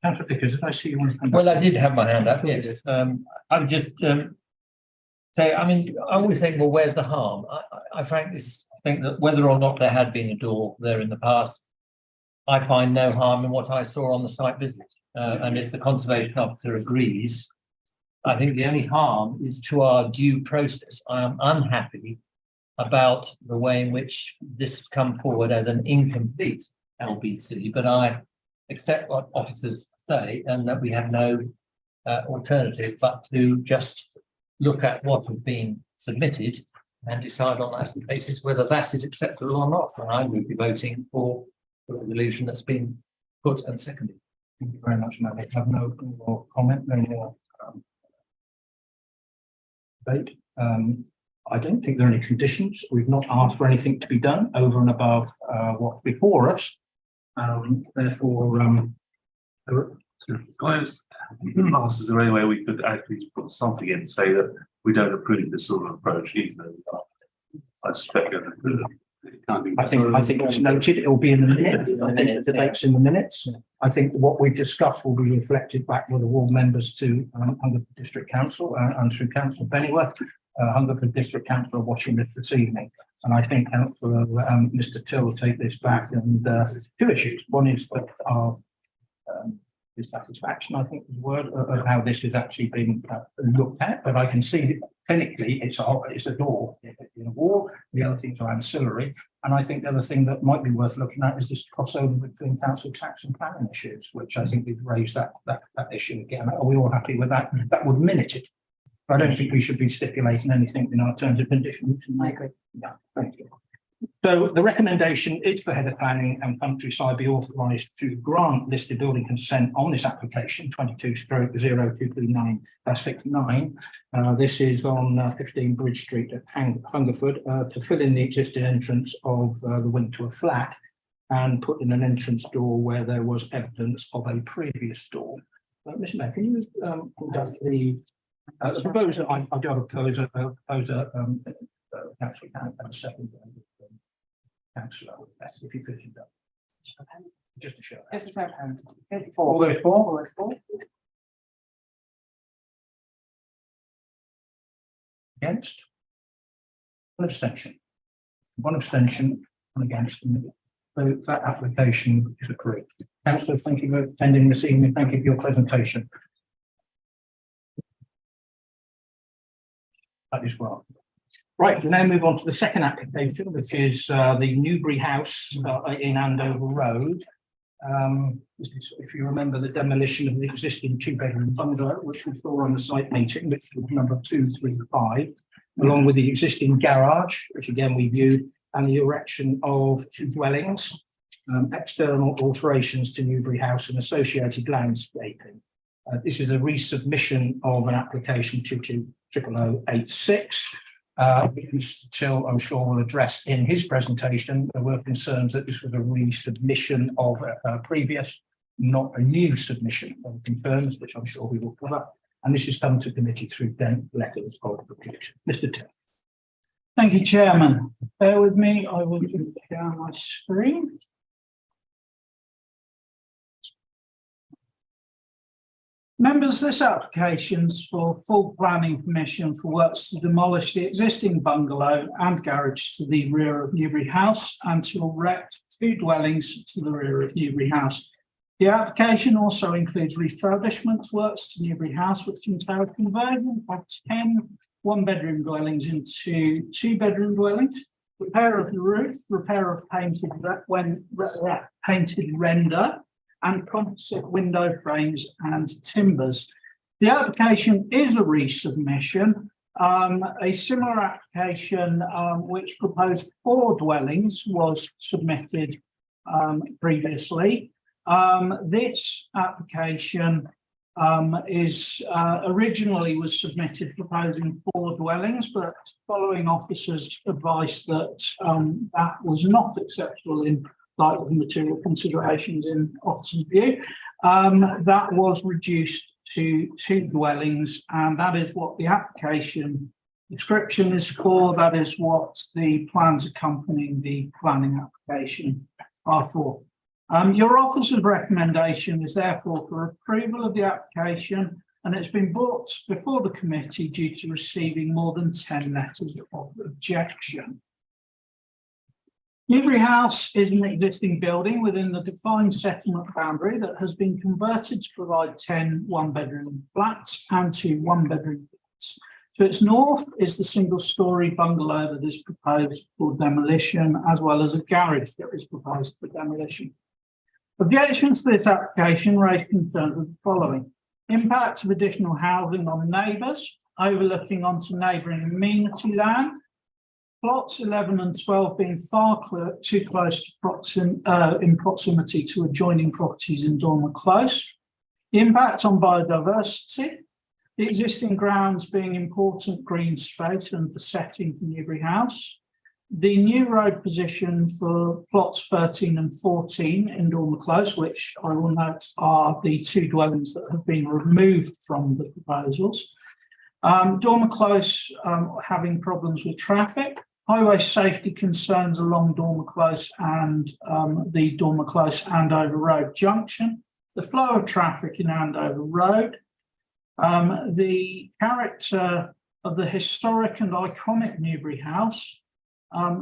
Councillor Vickers, did I see you want to come back? Well, I did have my hand up, yes. I would just say, I mean, I always think, well, where's the harm? I frankly think that whether or not there had been a door there in the past, I find no harm in what I saw on the site visit. And if the conservation officer agrees, I think the only harm is to our due process. I am unhappy about the way in which this has come forward as an incomplete LBC, but I accept what officers say and that we have no alternative but to just look at what has been submitted and decide on that basis whether that is acceptable or not. And I will be voting for the resolution that's been put and seconded. Thank you very much, Madam. I have no more comment, no more debate. I don't think there are any conditions. We've not asked for anything to be done over and above what's before us. Therefore, is there any way we could actually put something in to say that we don't approve this sort of approach, even though I suspect that I think it's noted. It will be in the minutes. The debate's in the minutes. I think what we've discussed will be reflected back with the ward members to Hungerford District Council and through Councillor Bennyworth. Hungerford District Council are watching this evening, and I think Councillor Mr. Till will take this back. And two issues. One is that our dissatisfaction, I think, is the word of how this is actually being looked at. But I can see that clinically it's a door in a wall. The other things are ancillary, and I think the other thing that might be worth looking at is this crossover between council tax and planning issues, which I think we've raised that issue again. Are we all happy with that? That would minute it. I don't think we should be stipulating anything in our terms and conditions. Yeah, thank you. So the recommendation is for head of planning and countryside be authorised to grant listed building consent on this application 22/0239/69. This is on 15 Bridge Street at Hungerford to fill in the existing entrance of the Winter flat and put in an entrance door where there was evidence of a previous door. Mr. Mayor, can you conduct the proposer? I'll do a proposer. Councillor Camp and a second. Councillor, if you could, just a show. Just a show of hands. All those for? Against? One abstention. One abstention and against. So that application is approved. Councillor, thank you for attending this evening. Thank you for your presentation. That is well. Right, we'll now move on to the second application, which is the Newbury House in Andover Road. If you remember the demolition of the existing two-bedroom bungalow, which we saw on the site meeting, which was number 235. along with the existing garage, which again we viewed, and the erection of 2 dwellings, external alterations to Newbury House and associated landscaping. This is a resubmission of an application 220086. Which Till, I'm sure, will address in his presentation. There were concerns that this was a resubmission of a previous, not a new submission of concerns, which I'm sure we will cover. And this has come to committee through letters of objection. Mr. Till. Thank you, Chairman. Bear with me, I will share my screen. Members, this application's for full planning permission for works to demolish the existing bungalow and garage to the rear of Newbury House and to erect 2 dwellings to the rear of Newbury House. The application also includes refurbishment works to Newbury House, which entail conversion of 10 one-bedroom dwellings into 2-bedroom dwellings, repair of the roof, repair of painted render, and composite window frames and timbers. The application is a resubmission. A similar application which proposed 4 dwellings was submitted previously. This application originally was submitted proposing 4 dwellings, but following officers' advice that that was not acceptable in light of the material considerations in officer's view, that was reduced to 2 dwellings, and that is what the application description is for. That is what the plans accompanying the planning application are for. Your officer's recommendation is therefore for approval of the application, and it's been brought before the committee due to receiving more than 10 letters of objection. Newbury House is an existing building within the defined settlement boundary that has been converted to provide 10 one-bedroom flats and 2 one-bedroom flats. To its north is the single-storey bungalow that is proposed for demolition, as well as a garage that is proposed for demolition. Objections to this application raise concerns with the following: impact of additional housing on neighbours, overlooking onto neighbouring amenity land, plots 11 and 12 being far too close to in proximity to adjoining properties in Dormer Close, the impact on biodiversity, the existing grounds being important green space and the setting for Newbury House, the new road position for plots 13 and 14 in Dormer Close, which I will note are the 2 dwellings that have been removed from the proposals, Dormer Close having problems with traffic, highway safety concerns along Dormer Close and the Dormer Close Andover Road junction, the flow of traffic in Andover Road, the character of the historic and iconic Newbury House,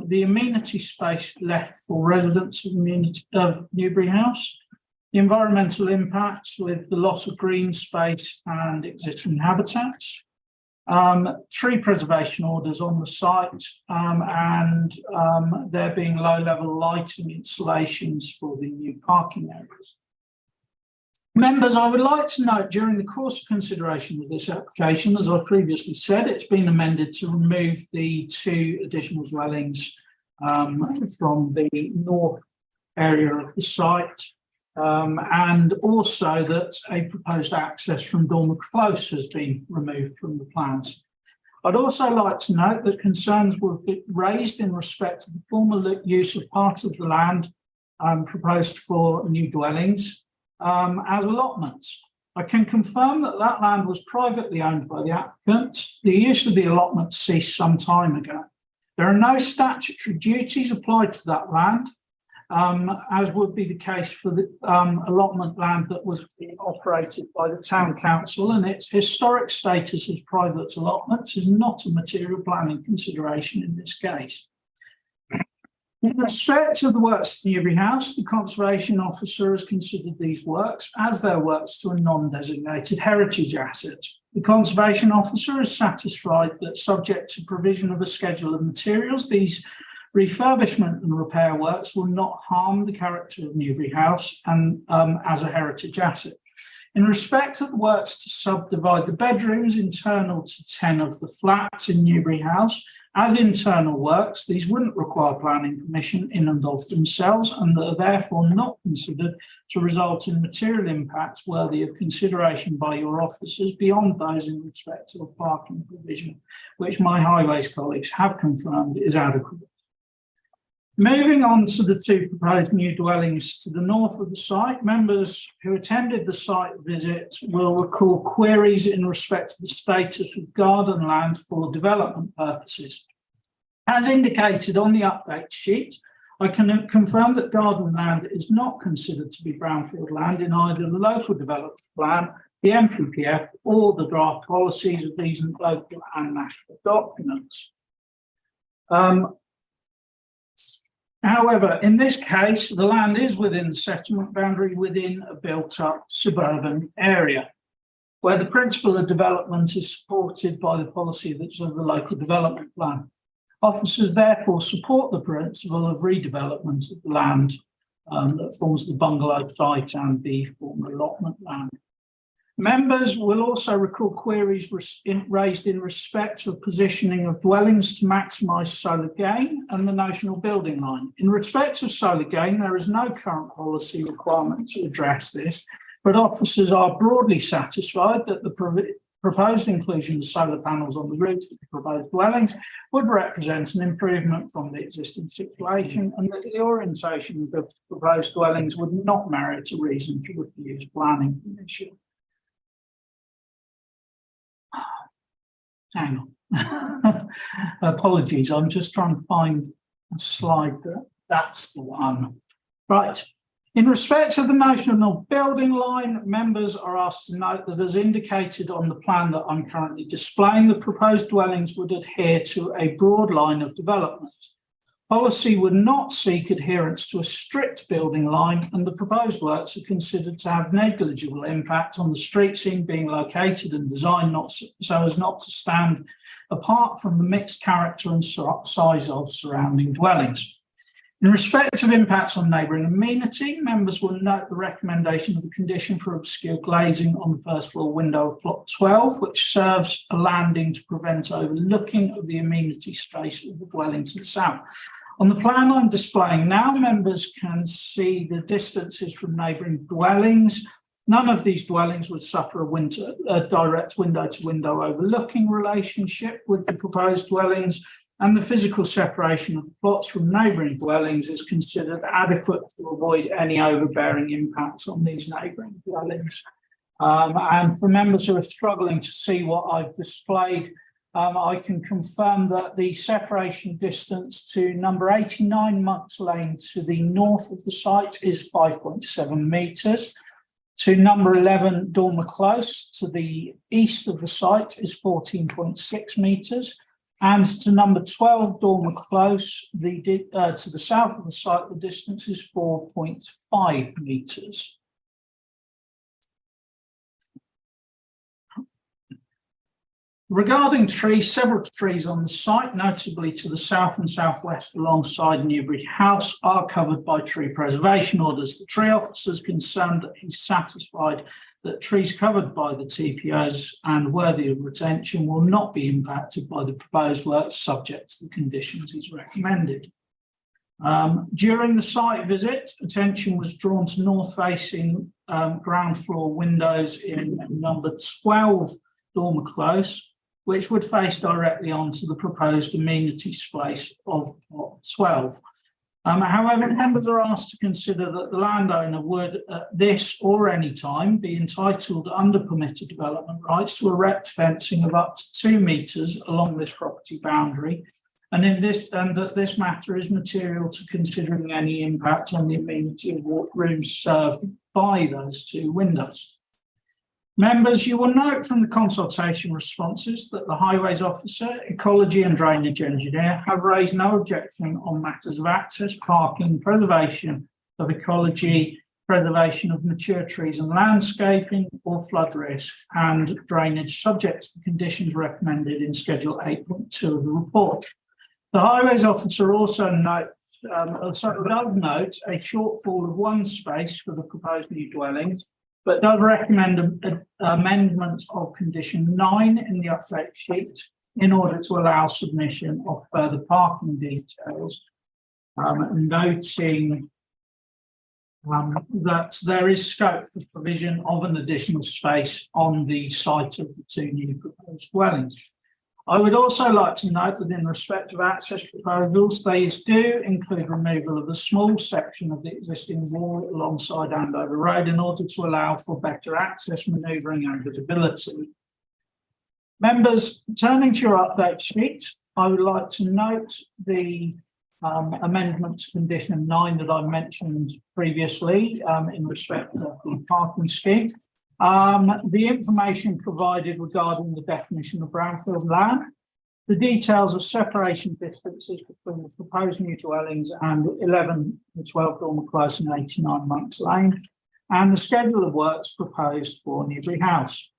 the amenity space left for residents of Newbury House, the environmental impacts with the loss of green space and existing habitats, tree preservation orders on the site, and there being low-level lighting installations for the new parking areas. Members, I would like to note during the course of consideration of this application, as I previously said, it's been amended to remove the 2 additional dwellings from the north area of the site, and also that a proposed access from Dormer Close has been removed from the plans. I'd also like to note that concerns were raised in respect to the former use of part of the land proposed for new dwellings as allotments. I can confirm that that land was privately owned by the applicant. The use of the allotment ceased some time ago. There are no statutory duties applied to that land, as would be the case for the allotment land that was being operated by the town council, and its historic status as private allotments is not a material planning consideration in this case. In respect of the works to Newbury House, the Conservation Officer has considered these works as their works to a non-designated heritage asset. The Conservation Officer is satisfied that, subject to provision of a schedule of materials, these refurbishment and repair works will not harm the character of Newbury House and as a heritage asset. In respect of the works to subdivide the bedrooms internal to 10 of the flats in Newbury House, as internal works, these wouldn't require planning permission in and of themselves and are therefore not considered to result in material impacts worthy of consideration by your officers beyond those in respect of parking provision, which my highways colleagues have confirmed is adequate. Moving on to the two proposed new dwellings to the north of the site, members who attended the site visit will recall queries in respect to the status of garden land for development purposes. As indicated on the update sheet, I can confirm that garden land is not considered to be brownfield land in either the local development plan, the MPPF, or the draft policies of these local and national documents. However, in this case, the land is within the settlement boundary within a built-up suburban area, where the principle of development is supported by the policy that's of the local development plan. Officers therefore support the principle of redevelopment of the land that forms the bungalow site and the former allotment land. Members will also recall queries raised in respect of positioning of dwellings to maximise solar gain and the notional building line. In respect of solar gain, there is no current policy requirement to address this, but officers are broadly satisfied that the proposed inclusion of solar panels on the roof of the proposed dwellings would represent an improvement from the existing situation and that the orientation of the proposed dwellings would not merit a reason to refuse planning permission. Hang on. Apologies, I'm just trying to find a slide that's the one. Right. In respect of the notional building line, members are asked to note that as indicated on the plan that I'm currently displaying, the proposed dwellings would adhere to a broad line of development. Policy would not seek adherence to a strict building line, and the proposed works are considered to have negligible impact on the street scene being located and designed so as not to stand apart from the mixed character and size of surrounding dwellings. In respect of impacts on neighbouring amenity, members will note the recommendation of the condition for obscure glazing on the first floor window of plot 12, which serves a landing to prevent overlooking of the amenity space of the dwelling to the south. On the plan I'm displaying now, members can see the distances from neighbouring dwellings. None of these dwellings would suffer a direct window-to-window overlooking relationship with the proposed dwellings, and the physical separation of the plots from neighbouring dwellings is considered adequate to avoid any overbearing impacts on these neighbouring dwellings. And for members who are struggling to see what I've displayed, I can confirm that the separation distance to number 89 Monks Lane to the north of the site is 5.7 metres. To number 11 Dormer Close to the east of the site is 14.6 metres. And to number 12 Dormer Close, to the south of the site, the distance is 4.5 metres. Regarding trees, several trees on the site, notably to the south and southwest alongside Newbury House, are covered by tree preservation orders. The tree officer is concerned that he's satisfied that trees covered by the TPOs and worthy of retention will not be impacted by the proposed works subject to the conditions he's recommended. During the site visit, attention was drawn to north-facing ground floor windows in number 12 Dormer Close, which would face directly onto the proposed amenity space of plot 12. However, members are asked to consider that the landowner would, at this or any time, be entitled under permitted development rights to erect fencing of up to 2 metres along this property boundary, and that this matter is material to considering any impact on the amenity of what rooms served by those 2 windows. Members, you will note from the consultation responses that the highways officer, ecology and drainage engineer have raised no objection on matters of access, parking, preservation of ecology, preservation of mature trees and landscaping, or flood risk and drainage subject to the conditions recommended in Schedule 8.2 of the report. The highways officer also notes a shortfall of 1 space for the proposed new dwellings, but does recommend an amendment of condition 9 in the update sheet in order to allow submission of further parking details, noting that there is scope for provision of an additional space on the site of the two new proposed dwellings. I would also like to note that in respect of access proposals, these do include removal of a small section of the existing wall alongside Andover Road in order to allow for better access, manoeuvring and visibility. Members, turning to your update sheet, I would like to note the amendment to condition 9 that I mentioned previously in respect of the parking scheme. The information provided regarding the definition of brownfield land, the details of separation distances between the proposed new dwellings and 11 and 12 Dormer Close and 89 Monks Lane, and the schedule of works proposed for Newbury House.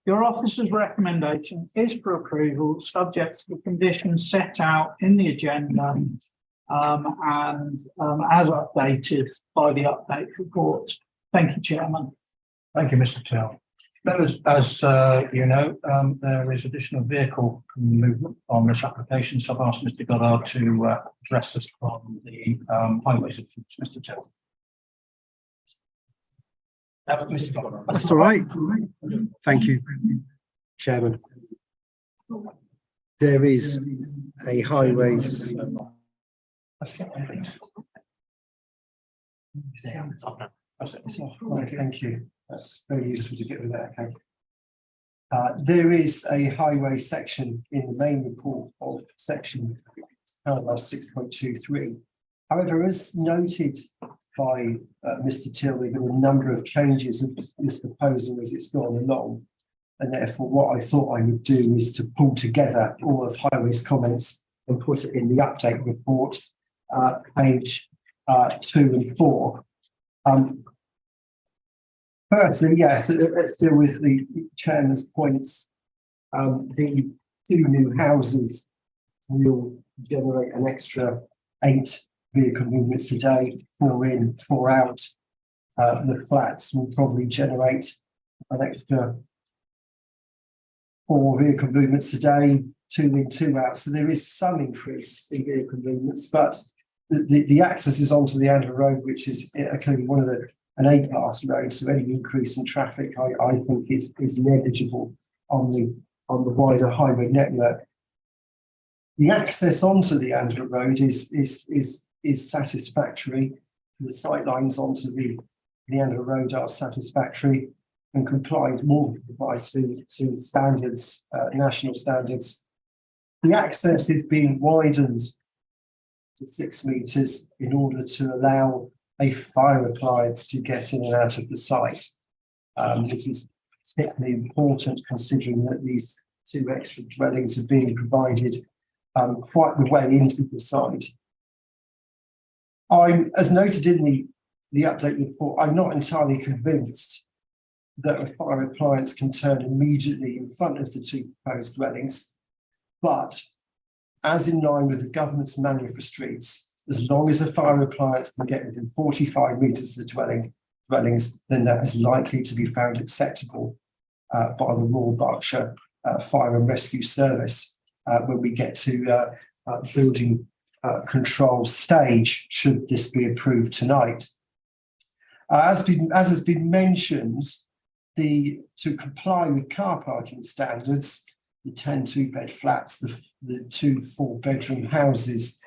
Your officer's recommendation is for approval, subject to the conditions set out in the agenda and as updated by the update report. Thank you, Chairman. Thank you, Mr. Till. Members, as you know, there is additional vehicle movement on this application, so I've asked Mr. Goddard to address us on the highways issues. Mr. Till. Mr. Goddard. That's all right. Thank you, Chairman. There is a highways. Thank you. That's very useful to get with that. Okay. There is a highway section in the main report of section paragraph 6.23. However, as noted by Mr. Till, there have been a number of changes in this proposal as it's gone along. And therefore, what I thought I would do is to pull together all of Highways' comments and put it in the update report, page 2 and 4. Firstly, yes, let's deal with the chairman's points. The two new houses will generate an extra 8 vehicle movements a day, 4 in, 4 out. The flats will probably generate an extra 4 vehicle movements a day, 2 in, 2 out. So there is some increase in vehicle movements, but the access is onto the Andover Road, which is clearly one of an A-class road. So any increase in traffic, I think, is negligible on the wider highway network. The access onto the Andover Road is satisfactory. The sightlines onto the Andover Road are satisfactory and comply to standards, national standards. The access is being widened to 6 metres in order to allow a fire appliance to get in and out of the site. This is particularly important considering that these 2 extra dwellings are being provided quite the way into the site. As noted in the update report, I'm not entirely convinced that a fire appliance can turn immediately in front of the 2 proposed dwellings, but as in line with the government's manual for streets, as long as a fire appliance can get within 45 metres of the dwellings, then that is likely to be found acceptable by the Royal Berkshire Fire and Rescue Service when we get to building control stage, should this be approved tonight. As has been mentioned, to comply with car parking standards, the 10 2-bed flats, the 2 4-bedroom houses,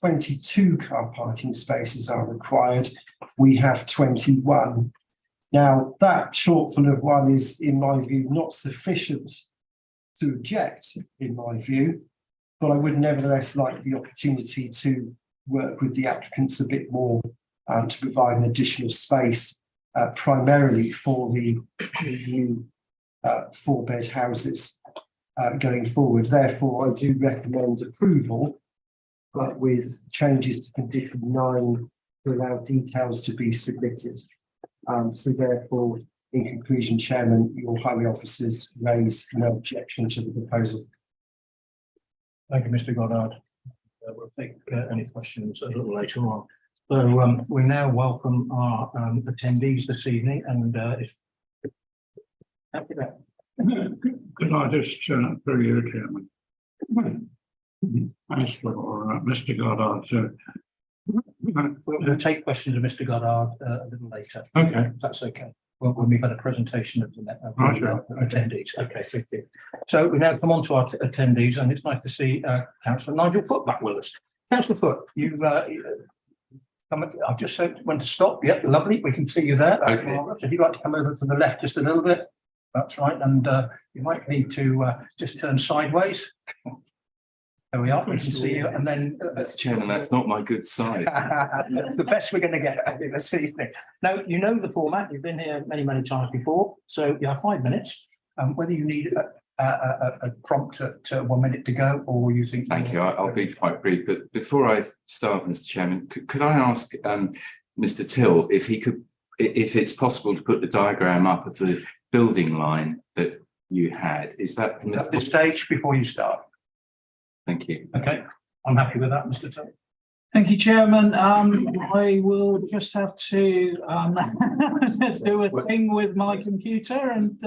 22 car parking spaces are required. We have 21. Now, that shortfall of 1 is, in my view, not sufficient to object, in my view, but I would nevertheless like the opportunity to work with the applicants a bit more to provide an additional space, primarily for the new 4-bed houses going forward. Therefore, I do recommend approval, but with changes to condition 9 to allow details to be submitted. So therefore, in conclusion, Chairman, your highway officers raise no objection to the proposal. Thank you, Mr. Goddard. We'll take any questions a little later on. So we now welcome our attendees this evening, and if Thank you. Could I just through you, Chairman? Ask for Mr. Goddard to. We'll take questions of Mr. Goddard a little later. Okay. If that's okay. Well, when we've had a presentation of the Right, sure. attendees. Okay, thank you. So we now come on to our attendees, and it's nice to see Councillor Nigel Foot back with us. Councillor Foot, you I've just said when to stop. Yep, lovely. We can see you there. Okay. If you'd like to come over to the left just a little bit, that's right. And you might need to just turn sideways. There we are. We can see you. And then, Mr. Chairman, that's not my good side. the best we're going to get this evening. Now, you know the format. You've been here many, many times before. So you have 5 minutes. Whether you need a prompt to 1 minute to go, or you think. Thank you. I'll be quite brief. But before I start, Mr. Chairman, could I ask Mr. Till if he could, if it's possible to put the diagram up of the building line that you had? Is that At this stage before you start? Thank you. Okay, I'm happy with that, Mr. Till. Thank you, Chairman. I will just have to do a thing with my computer, and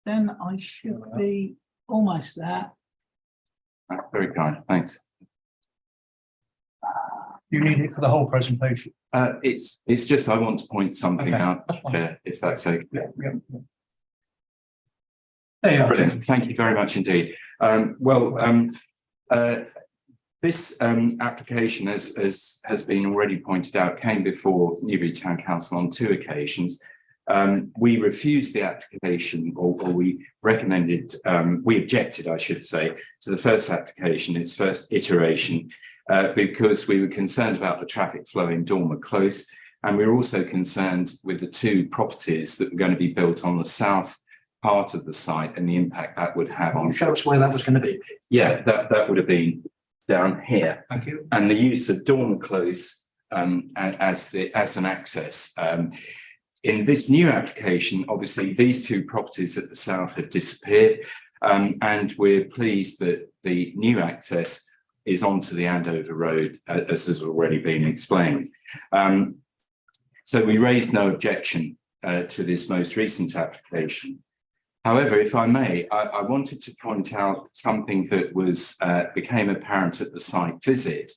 then I should be almost there. That's very kind. Thanks. You need it for the whole presentation. It's just I want to point something Okay, out that's fine. there, if that's okay. Yeah. There you are. Brilliant. Thank you very much indeed. This application, as has been already pointed out, came before Newbury Town Council on 2 occasions. We refused the application, or we recommended, we objected, I should say, to the first application, its first iteration, because we were concerned about the traffic flow in Dormer Close, and we were also concerned with the 2 properties that were going to be built on the south part of the site and the impact that would have on. Show us where that was going to be. Yeah, that would have been down here. Thank you. And the use of Dormer Close as an access. In this new application, obviously, these 2 properties at the south have disappeared, and we're pleased that the new access is onto the Andover Road, as has already been explained. So we raised no objection to this most recent application. However, if I may, I wanted to point out something that was became apparent at the site visit,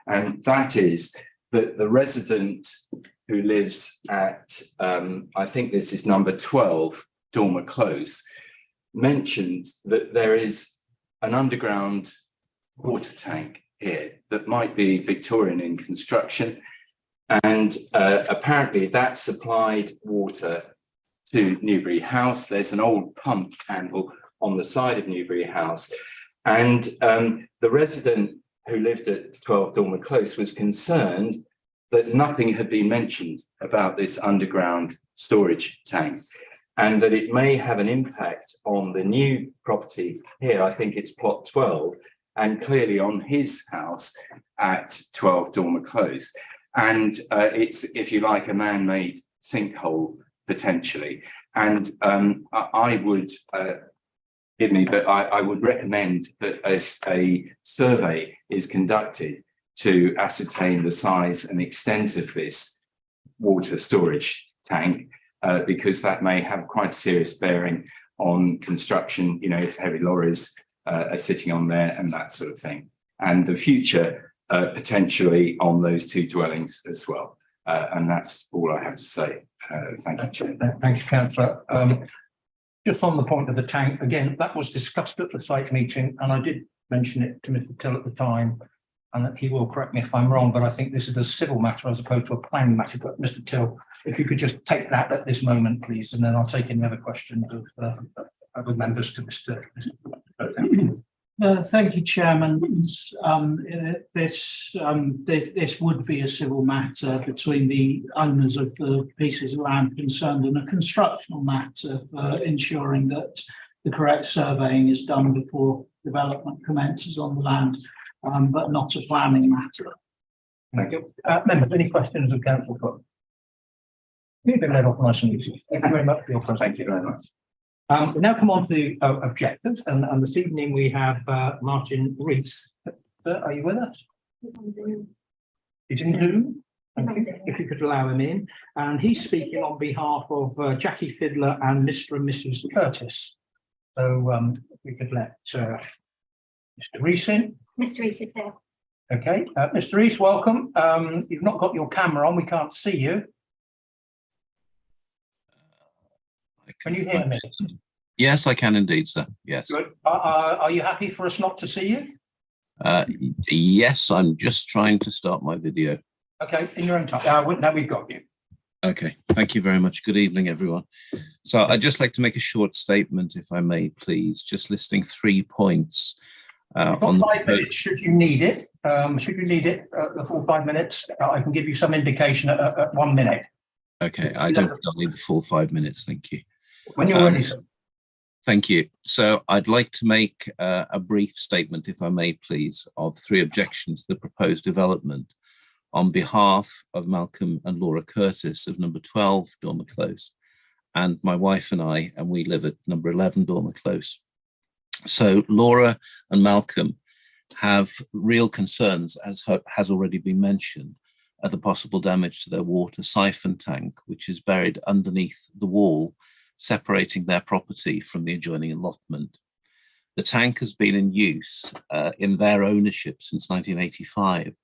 and that is that the resident who lives at, I think this is number 12, Dormer Close, mentioned that there is an underground water tank here that might be Victorian in construction, and apparently that supplied water to Newbury House. There's an old pump handle on the side of Newbury House, and the resident who lived at 12 Dormer Close was concerned that nothing had been mentioned about this underground storage tank, and that it may have an impact on the new property here. I think it's plot 12, and clearly on his house at 12 Dormer Close. And it's, if you like, a man-made sinkhole potentially. And I would, I would recommend that a survey is conducted to ascertain the size and extent of this water storage tank, because that may have quite a serious bearing on construction, you know, if heavy lorries are sitting on there and that sort of thing. And the future potentially on those 2 dwellings as well. And that's all I have to say. Thank you, Chair. Thanks, Councillor. Just on the point of the tank, again, that was discussed at the site meeting, and I did mention it to Mr. Till at the time, and he will correct me if I'm wrong, but I think this is a civil matter as opposed to a planning matter. But Mr. Till, if you could just take that at this moment, please, and then I'll take any other questions of other members to Mr. Thank you, Chairman. This would be a civil matter between the owners of the pieces of land concerned, and a constructional matter for ensuring that the correct surveying is done before development commences on the land, but not a planning matter. Thank you. Members, any questions of Council Foot? You've been led off nice and easy. Thank you very much for your presentation. Thank you very much. We now come on to the objectives, and this evening we have Martin Rees. Are you with us? He's in Zoom. Thank you. If you could allow him in, and he's speaking on behalf of Jackie Fiddler and Mr. and Mrs. Curtis. So if we could let Mr. Rees in. Mr. Rees is there. Okay, Mr. Rees, welcome. You've not got your camera on, we can't see you. Can you hear me? Yes, I can indeed, sir. Yes. Good. Are you happy for us not to see you? Yes, I'm just trying to start my video. Okay, in your own time. Now we've got you. Okay, thank you very much. Good evening, everyone. So I'd just like to make a short statement, if I may, please, just listing 3 points. You've got 5 minutes should you need it. Should you need it, the full 5 minutes, I can give you some indication at 1 minute. Okay, I don't need the full 5 minutes, thank you. When you're ready, sir. Thank you. So I'd like to make a brief statement, if I may, please, of 3 objections to the proposed development on behalf of Malcolm and Laura Curtis of number 12 Dormer Close, and my wife and I, and we live at number 11 Dormer Close. So Laura and Malcolm have real concerns, as has already been mentioned, at the possible damage to their water siphon tank, which is buried underneath the wall separating their property from the adjoining allotment. The tank has been in use in their ownership since 1985,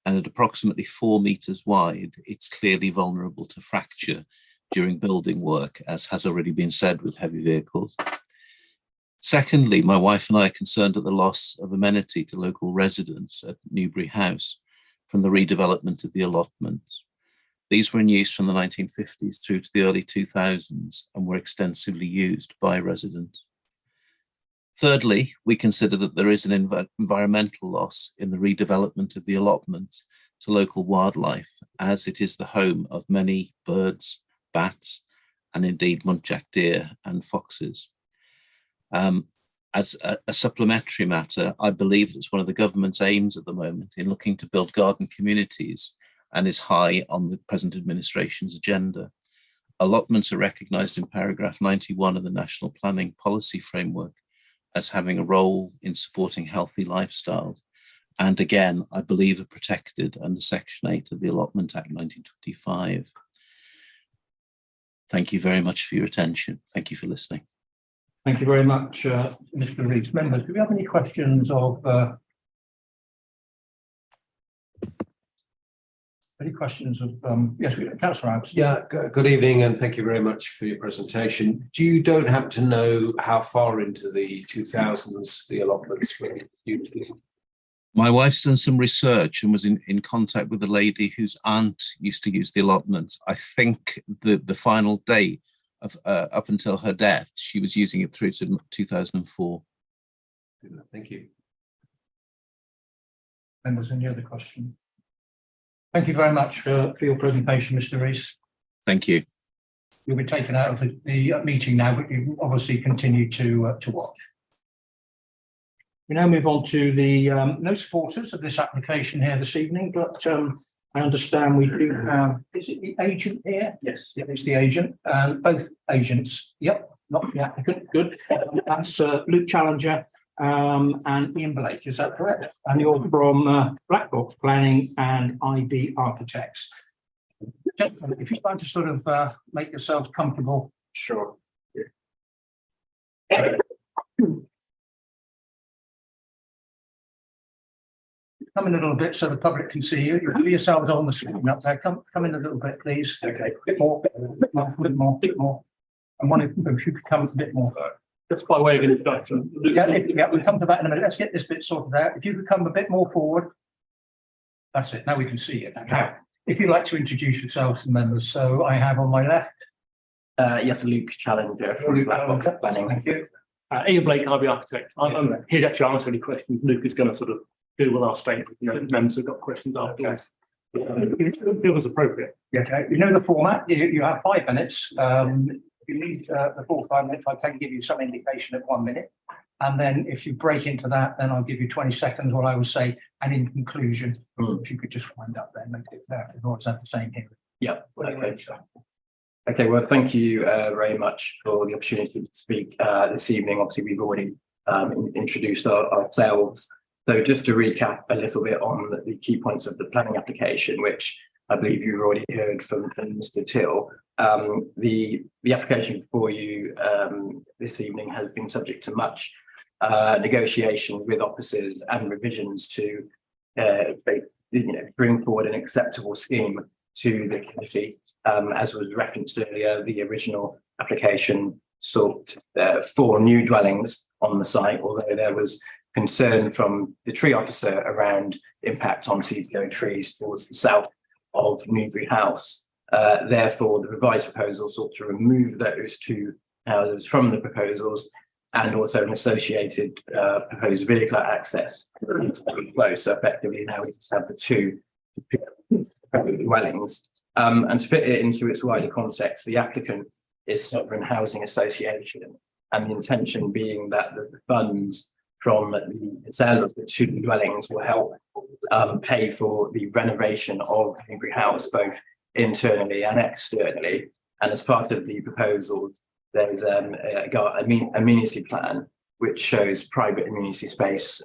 and at approximately 4 meters wide, it's clearly vulnerable to fracture during building work, as has already been said with heavy vehicles. Secondly, my wife and I are concerned at the loss of amenity to local residents at Newbury House from the redevelopment of the allotments. These were in use from the 1950s through to the early 2000s and were extensively used by residents. Thirdly, we consider that there is an environmental loss in the redevelopment of the allotments to local wildlife, as it is the home of many birds, bats, and indeed muntjac deer and foxes. As a supplementary matter, I believe it's one of the government's aims at the moment in looking to build garden communities and is high on the present administration's agenda. Allotments are recognised in paragraph 91 of the National Planning Policy Framework as having a role in supporting healthy lifestyles. And again, I believe are protected under Section 8 of the Allotment Act 1925. Thank you very much for your attention. Thank you for listening. Thank you very much, Mr. Rees. Members, do we have any questions of any questions of yes, we Councillor House. Yeah, good evening and thank you very much for your presentation. You don't happen to know how far into the 2000s the allotments were used? My wife's done some research and was in contact with a lady whose aunt used to use the allotments. I think the final date of up until her death, she was using it through to 2004. Thank you. Members, any other questions? Thank you very much for your presentation, Mr. Rees. Thank you. You'll be taken out of the meeting now, but you obviously continue to watch. We now move on to the no supporters of this application here this evening, but I understand we do have, is it the agent here? Yes, it's the agent, and both agents. Yep, not the applicant. Good. That's Luke Challenger and Ian Blake. Is that correct? And you're from Black Box Planning and IB Architects. Gentlemen, if you'd like to sort of make yourselves comfortable. Sure. Come in a little bit so the public can see you. You put yourselves on the screen up there. Come in a little bit, please. Okay, bit more. And one of you could come a bit more. Just by way of introduction. Yeah, we'll come to that in a minute. Let's get this bit sorted out. If you could come a bit more forward. That's it. Now we can see you. Now, if you'd like to introduce yourselves to members. So I have on my left. Yes, Luke Challenger from Black Box Planning. Thank you. Ian Blake, IB Architect. I'm here to actually answer any questions. Luke is going to sort of deal with our statement. You know, the members have got questions afterwards. It feels appropriate. Okay. You know the format. You have 5 minutes. If you need the full 5 minutes, I can give you some indication at 1 minute. And then if you break into that, then I'll give you 20 seconds, what I would say. And in conclusion, if you could just wind up there and make it fair. Everyone's had the same here. Yeah. Okay. Okay. Well, thank you very much for the opportunity to speak this evening. Obviously, we've already introduced ourselves. So just to recap a little bit on the key points of the planning application, which I believe you've already heard from Mr. Till. The application before you this evening has been subject to much negotiation with officers and revisions to bring forward an acceptable scheme to the committee. As was referenced earlier, the original application sought 4 new dwellings on the site, although there was concern from the tree officer around impact on seed-going trees towards the south of Newbury House. Therefore, the revised proposal sought to remove those 2 houses from the proposals and also an associated proposed vehicular access close. So effectively now we just have the 2 dwellings. And to fit it into its wider context, the applicant is Sovereign Housing Association, and the intention being that the funds from the sale of the 2 dwellings will help pay for the renovation of Newbury House, both internally and externally. And as part of the proposal, there's a amenity plan which shows private amenity space,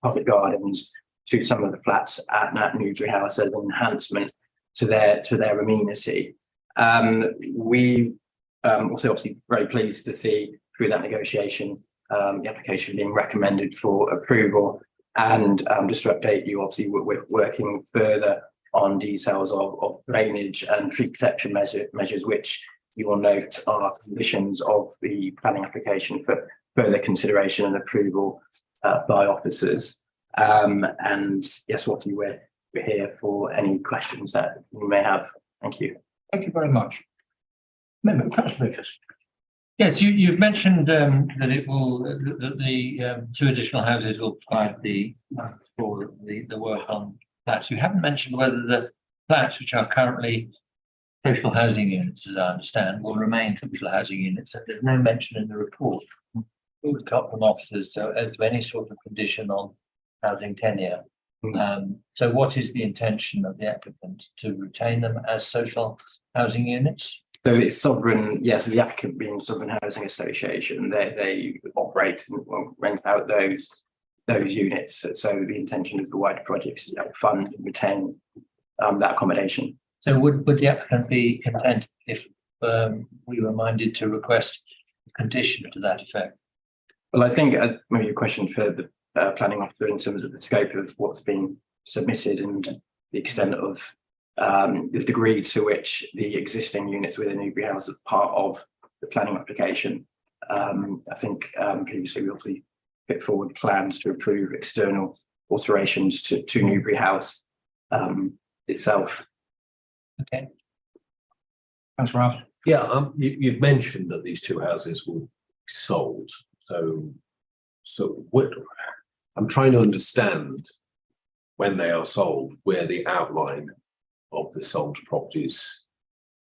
public gardens to some of the flats at Newbury House as an enhancement to their amenity. We also obviously very pleased to see through that negotiation the application being recommended for approval. And just to update you, obviously we're working further on details of drainage and tree protection measures, which you will note are conditions of the planning application for further consideration and approval by officers. And yes, obviously we're here for any questions that you may have. Thank you. Thank you very much. Member, Councillor Lucas. Yes, you've mentioned that it will that the 2 additional houses will provide the for the work on flats. You haven't mentioned whether the flats which are currently social housing units, as I understand, will remain social housing units. So there's no mention in the report. We've got from officers as to any sort of condition on housing tenure. So what is the intention of the applicant to retain them as social housing units? So it's Sovereign, yes, the applicant being Sovereign Housing Association, they operate and rent out those units. So the intention of the wider project is to fund and retain that accommodation. So would the applicant be content if we were minded to request a condition to that effect? Well, I think maybe a question for the planning officer in terms of the scope of what's been submitted and the extent of the degree to which the existing units within Newbury House are part of the planning application. I think previously we also put forward plans to approve external alterations to Newbury House itself. Okay. Thanks, Ralph. Yeah, you've mentioned that these 2 houses will be sold. So what I'm trying to understand when they are sold, where the outline of the sold properties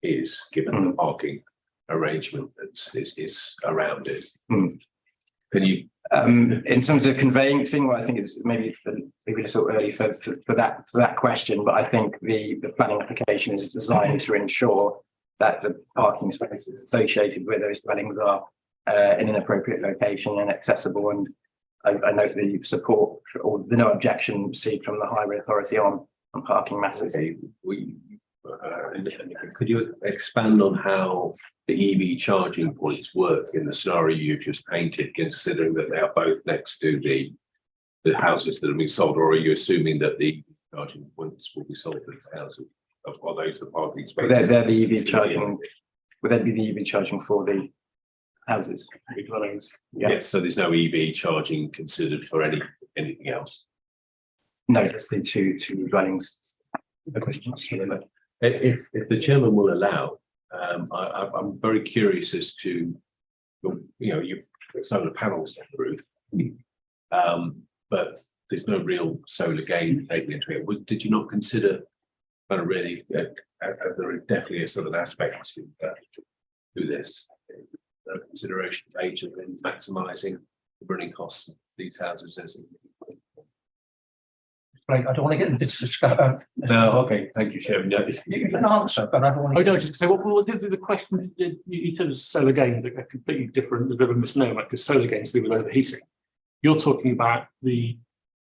is, given the parking arrangement that is around it. Can you? In terms of conveyancing, well, I think it's maybe a little early for that question, but I think the planning application is designed to ensure that the parking spaces associated with those dwellings are in an appropriate location and accessible. And I note the support or the no objection received from the Highway Authority on parking matters. Could you expand on how the EV charging points work in the scenario you've just painted, considering that they are both next to the houses that are being sold, or are you assuming that the charging points will be sold at the houses? Are those the parking spaces? They're the EV charging. Would that be the EV charging for the houses, the dwellings? Yeah. Yes, so there's no EV charging considered for anything else? No, just the two dwellings. If the chairman will allow, I'm very curious as to, you've solar panels on the roof, but there's no real solar gain taken into it. Did you not consider kind of really, there is definitely a sort of aspect to this, consideration of age of maximising the running costs of these houses as I don't want to get into this discussion. No, okay, thank you, Chairman. No, you can answer, but I don't want to. I know, just to say, what did the question, you told us solar gain, a completely different, a bit of a misnomer, because solar gain is to do with overheating. You're talking about the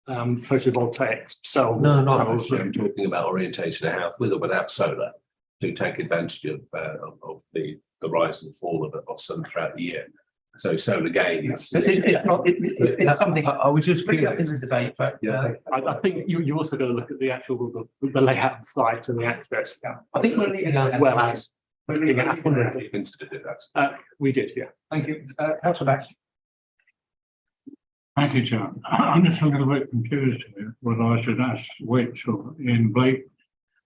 photovoltaic cell. No, not panels. I'm talking about orientating a house with or without solar to take advantage of the rise and fall of sun throughout the year. So solar gain is. It's something I was just bring up in the debate, but I think you also got to look at the actual the layout of the site and the access. I think we're leaving as well as looking at. Considered that. We did, yeah. Thank you, Councillor Bax. Thank you, Chair. I'm just a little bit confused here, whether I should ask which or Ian Blake.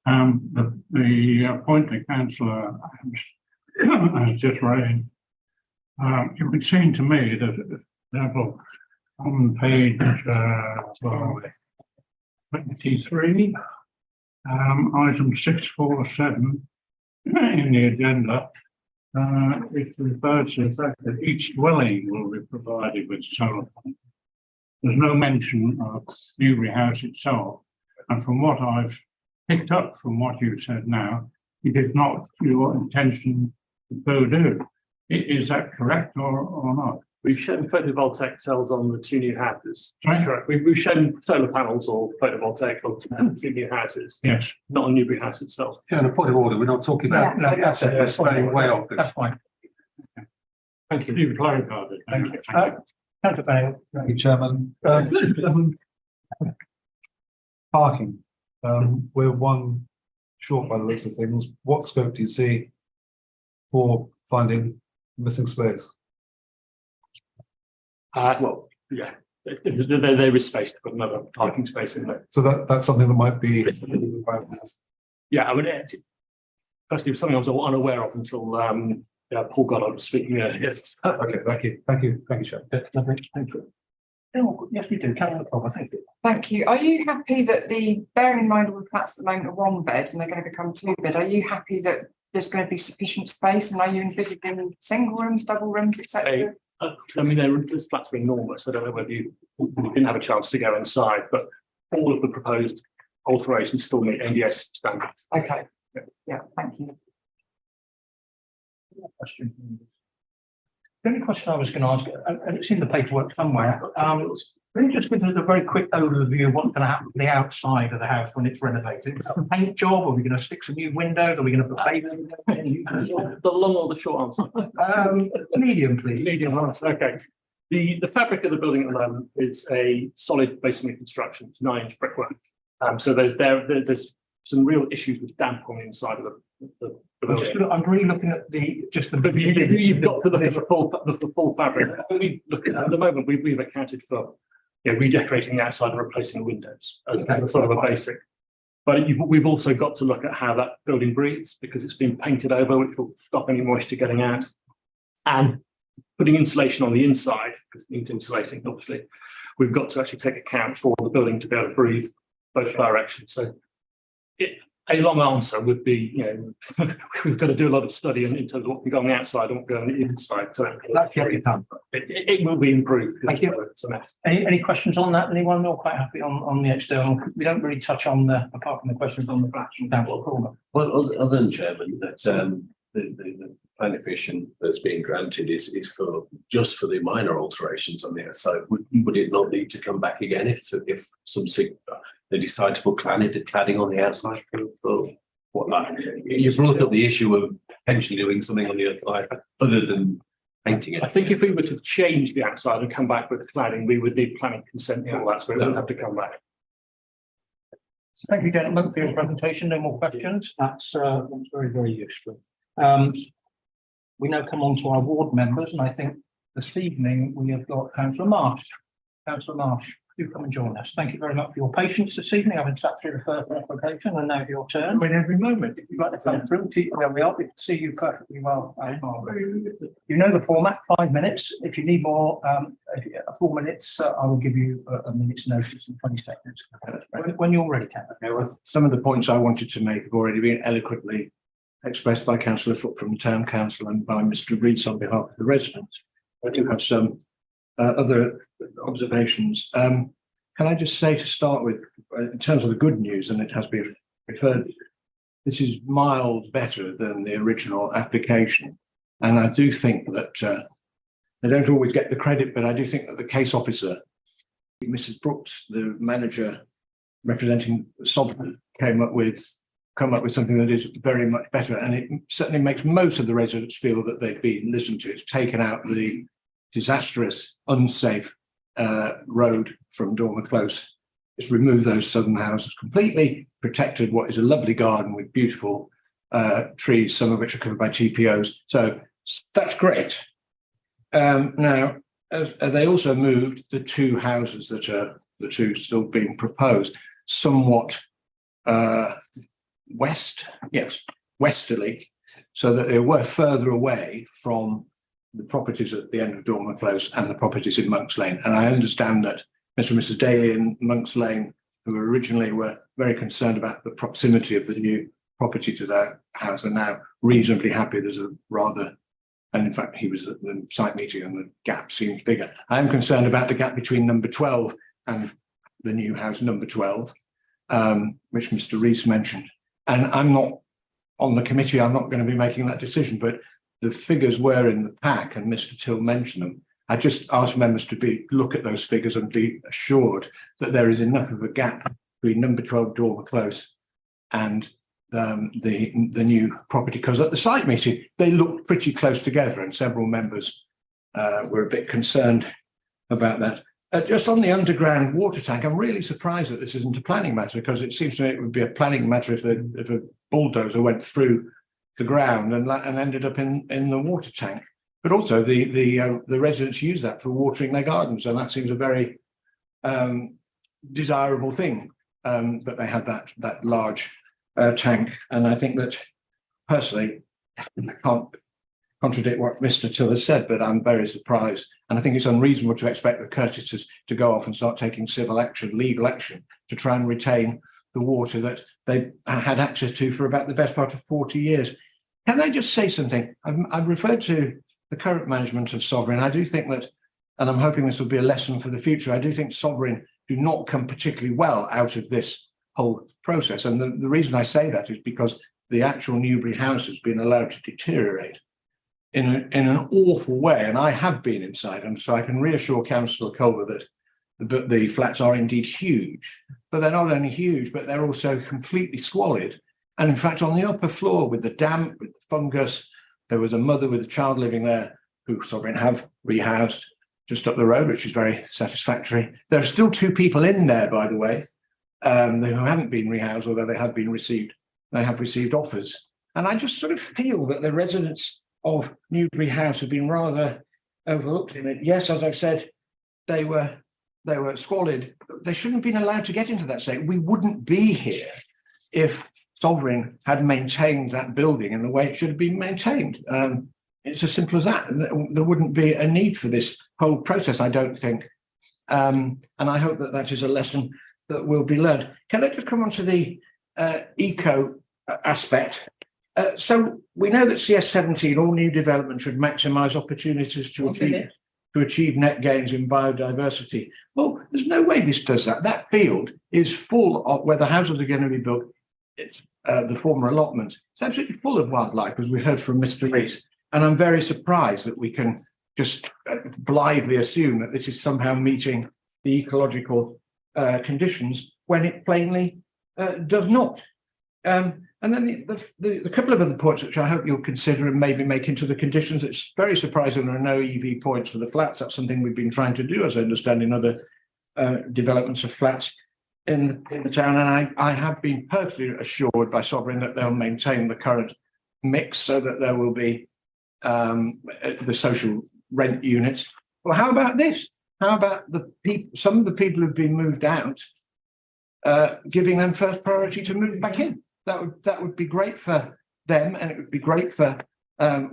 The point the councillor has just raised. It would seem to me that, for example, on page 23, item 647 in the agenda, it refers to the fact that each dwelling will be provided with solar panels. There's no mention of Newbury House itself, and from what I've picked up from what you've said now, it is not your intention to so do. Is that correct or not? We've shown photovoltaic cells on the two new houses. Right. Correct. We've shown solar panels or photovoltaic on two new houses. Yes. Not on Newbury House itself. Yeah, and a point of order, we're not talking about. No, that's it. We're staying way off. That's fine. Thank you. You've clarified it. Thank you. Councillor Fanning. Thank you, Chairman. Parking, we're one short by the looks of things. What scope do you see for finding missing space? Well, yeah, there is space to put another parking space in there. So that's something that might be. Yeah, I mean, personally, it was something I was unaware of until Paul got on speaking earlier. Okay, thank you, Chair. Thank you. Yes, we do. Councillor Cobber, thank you. Thank you. Are you happy that bearing in mind all the flats at the moment are one bed and they're going to become two bed, are you happy that there's going to be sufficient space, and are you envisaging single rooms, double rooms, etc.? I mean, this flat's enormous. I don't know whether you didn't have a chance to go inside, but all of the proposed alterations still meet NDS standards. Okay. Yeah, thank you. Question. The only question I was going to ask, and it's in the paperwork somewhere, really just give us a very quick overview of what's going to happen to the outside of the house when it's renovated. Is that a paint job? Are we going to stick some new windows? Are we going to put pavement in? The long or the short answer? Medium, please. Medium answer. Okay. The fabric of the building at the moment is a solid masonry construction. It's 9-inch brickwork. So there's some real issues with damp on the inside of the building. I'm really looking at just the. You've got to look at the full fabric. We look at the moment. We've accounted for redecorating the outside and replacing the windows as a sort of a basic. But we've also got to look at how that building breathes, because it's been painted over, which will stop any moisture getting out, and putting insulation on the inside, because it needs insulating. Obviously, we've got to actually take account for the building to be able to breathe both directions. So a long answer would be, we've got to do a lot of study in terms of what can go on the outside and what can go on the inside. So that's yet to come. It will be improved. Thank you. Any questions on that? Anyone? We're quite happy on the external. We don't really touch on apart from the questions on the flats from down the corner. Well, other than Chairman, that the plan efficient that's being granted is just for the minor alterations on the outside. Would it not need to come back again if they decide to put cladding on the outside for what like you've brought up the issue of potentially doing something on the outside other than painting it? I think if we were to change the outside and come back with cladding, we would need planning consent and all that, so it would have to come back. Thank you, gentlemen, for your presentation. No more questions. That's very, very useful. We now come on to our ward members, and I think this evening we have got Councillor Marsh. Councillor Marsh, do come and join us. Thank you very much for your patience this evening. I've been sat through the first application, and now your turn. Wait every moment. If you'd like to come through, where we are, we can see you perfectly well. You know the format. 5 minutes. If you need more, 4 minutes, I will give you a minute's notice in 20 seconds. When you're ready, Councillor. Some of the points I wanted to make have already been eloquently expressed by Councillor Foote from the Town Council and by Mr. Rees on behalf of the residents. I do have some other observations. Can I just say to start with, in terms of the good news, and it has been referred, this is miles better than the original application. And I do think that they don't always get the credit, but I do think that the case officer Mrs. Brooks, the manager representing Sovereign, come up with something that is very much better, and it certainly makes most of the residents feel that they've been listened to. It's taken out the disastrous, unsafe road from Dormer Close. It's removed those southern houses completely, protected what is a lovely garden with beautiful trees, some of which are covered by TPOs. So that's great. Now, they also moved the two houses that are the two still being proposed somewhat westerly, so that they were further away from the properties at the end of Dormer Close and the properties in Monks Lane. And I understand that Mr. and Mrs. Daly in Monks Lane, who originally were very concerned about the proximity of the new property to their house, are now reasonably happy. There's a rather, and in fact, he was at the site meeting and the gap seems bigger. I am concerned about the gap between number 12 and the new house number 12, which Mr. Rees mentioned. And I'm not on the committee, I'm not going to be making that decision, but the figures were in the pack and Mr. Till mentioned them. I just asked members to look at those figures and be assured that there is enough of a gap between number 12 Dormer Close and the new property, because at the site meeting they looked pretty close together and several members were a bit concerned about that. Just on the underground water tank, I'm really surprised that this isn't a planning matter, because it seems to me it would be a planning matter if a bulldozer went through the ground and ended up in the water tank. But also the residents use that for watering their gardens, and that seems a very desirable thing, that they have that large tank. And I think that personally, I can't contradict what Mr. Till has said, but I'm very surprised. And I think it's unreasonable to expect the Curtises to go off and start taking civil action, legal action, to try and retain the water that they had access to for about the best part of 40 years. Can I just say something? I've referred to the current management of Sovereign. I do think that, and I'm hoping this will be a lesson for the future, I do think Sovereign do not come particularly well out of this whole process. And the reason I say that is because the actual Newbury house has been allowed to deteriorate in an awful way. And I have been inside, and so I can reassure Councillor Culver that the flats are indeed huge, but they're not only huge, but they're also completely squalid. And in fact, on the upper floor with the damp, with the fungus, there was a mother with a child living there who Sovereign have rehoused just up the road, which is very satisfactory. There are still two people in there, by the way, who haven't been rehoused, although they have received offers. And I just sort of feel that the residents of Newbury House have been rather overlooked in it. Yes, as I've said, they were squalid. They shouldn't have been allowed to get into that state. We wouldn't be here if Sovereign had maintained that building in the way it should have been maintained. It's as simple as that. There wouldn't be a need for this whole process, I don't think. And I hope that that is a lesson that will be learned. Can I just come on to the eco aspect? So we know that CS17, all new development should maximise opportunities to achieve net gains in biodiversity. Well, there's no way this does that. That field is full of, where the houses are going to be built, it's the former allotment. It's absolutely full of wildlife, as we heard from Mr. Rees. And I'm very surprised that we can just blithely assume that this is somehow meeting the ecological conditions when it plainly does not. And then the couple of other points which I hope you'll consider and maybe make into the conditions. It's very surprising there are no EV points for the flats. That's something we've been trying to do, as I understand, in other developments of flats in the town. And I have been perfectly assured by Sovereign that they'll maintain the current mix so that there will be the social rent units. Well, how about this? How about some of the people who've been moved out, giving them first priority to move back in? That would be great for them, and it would be great for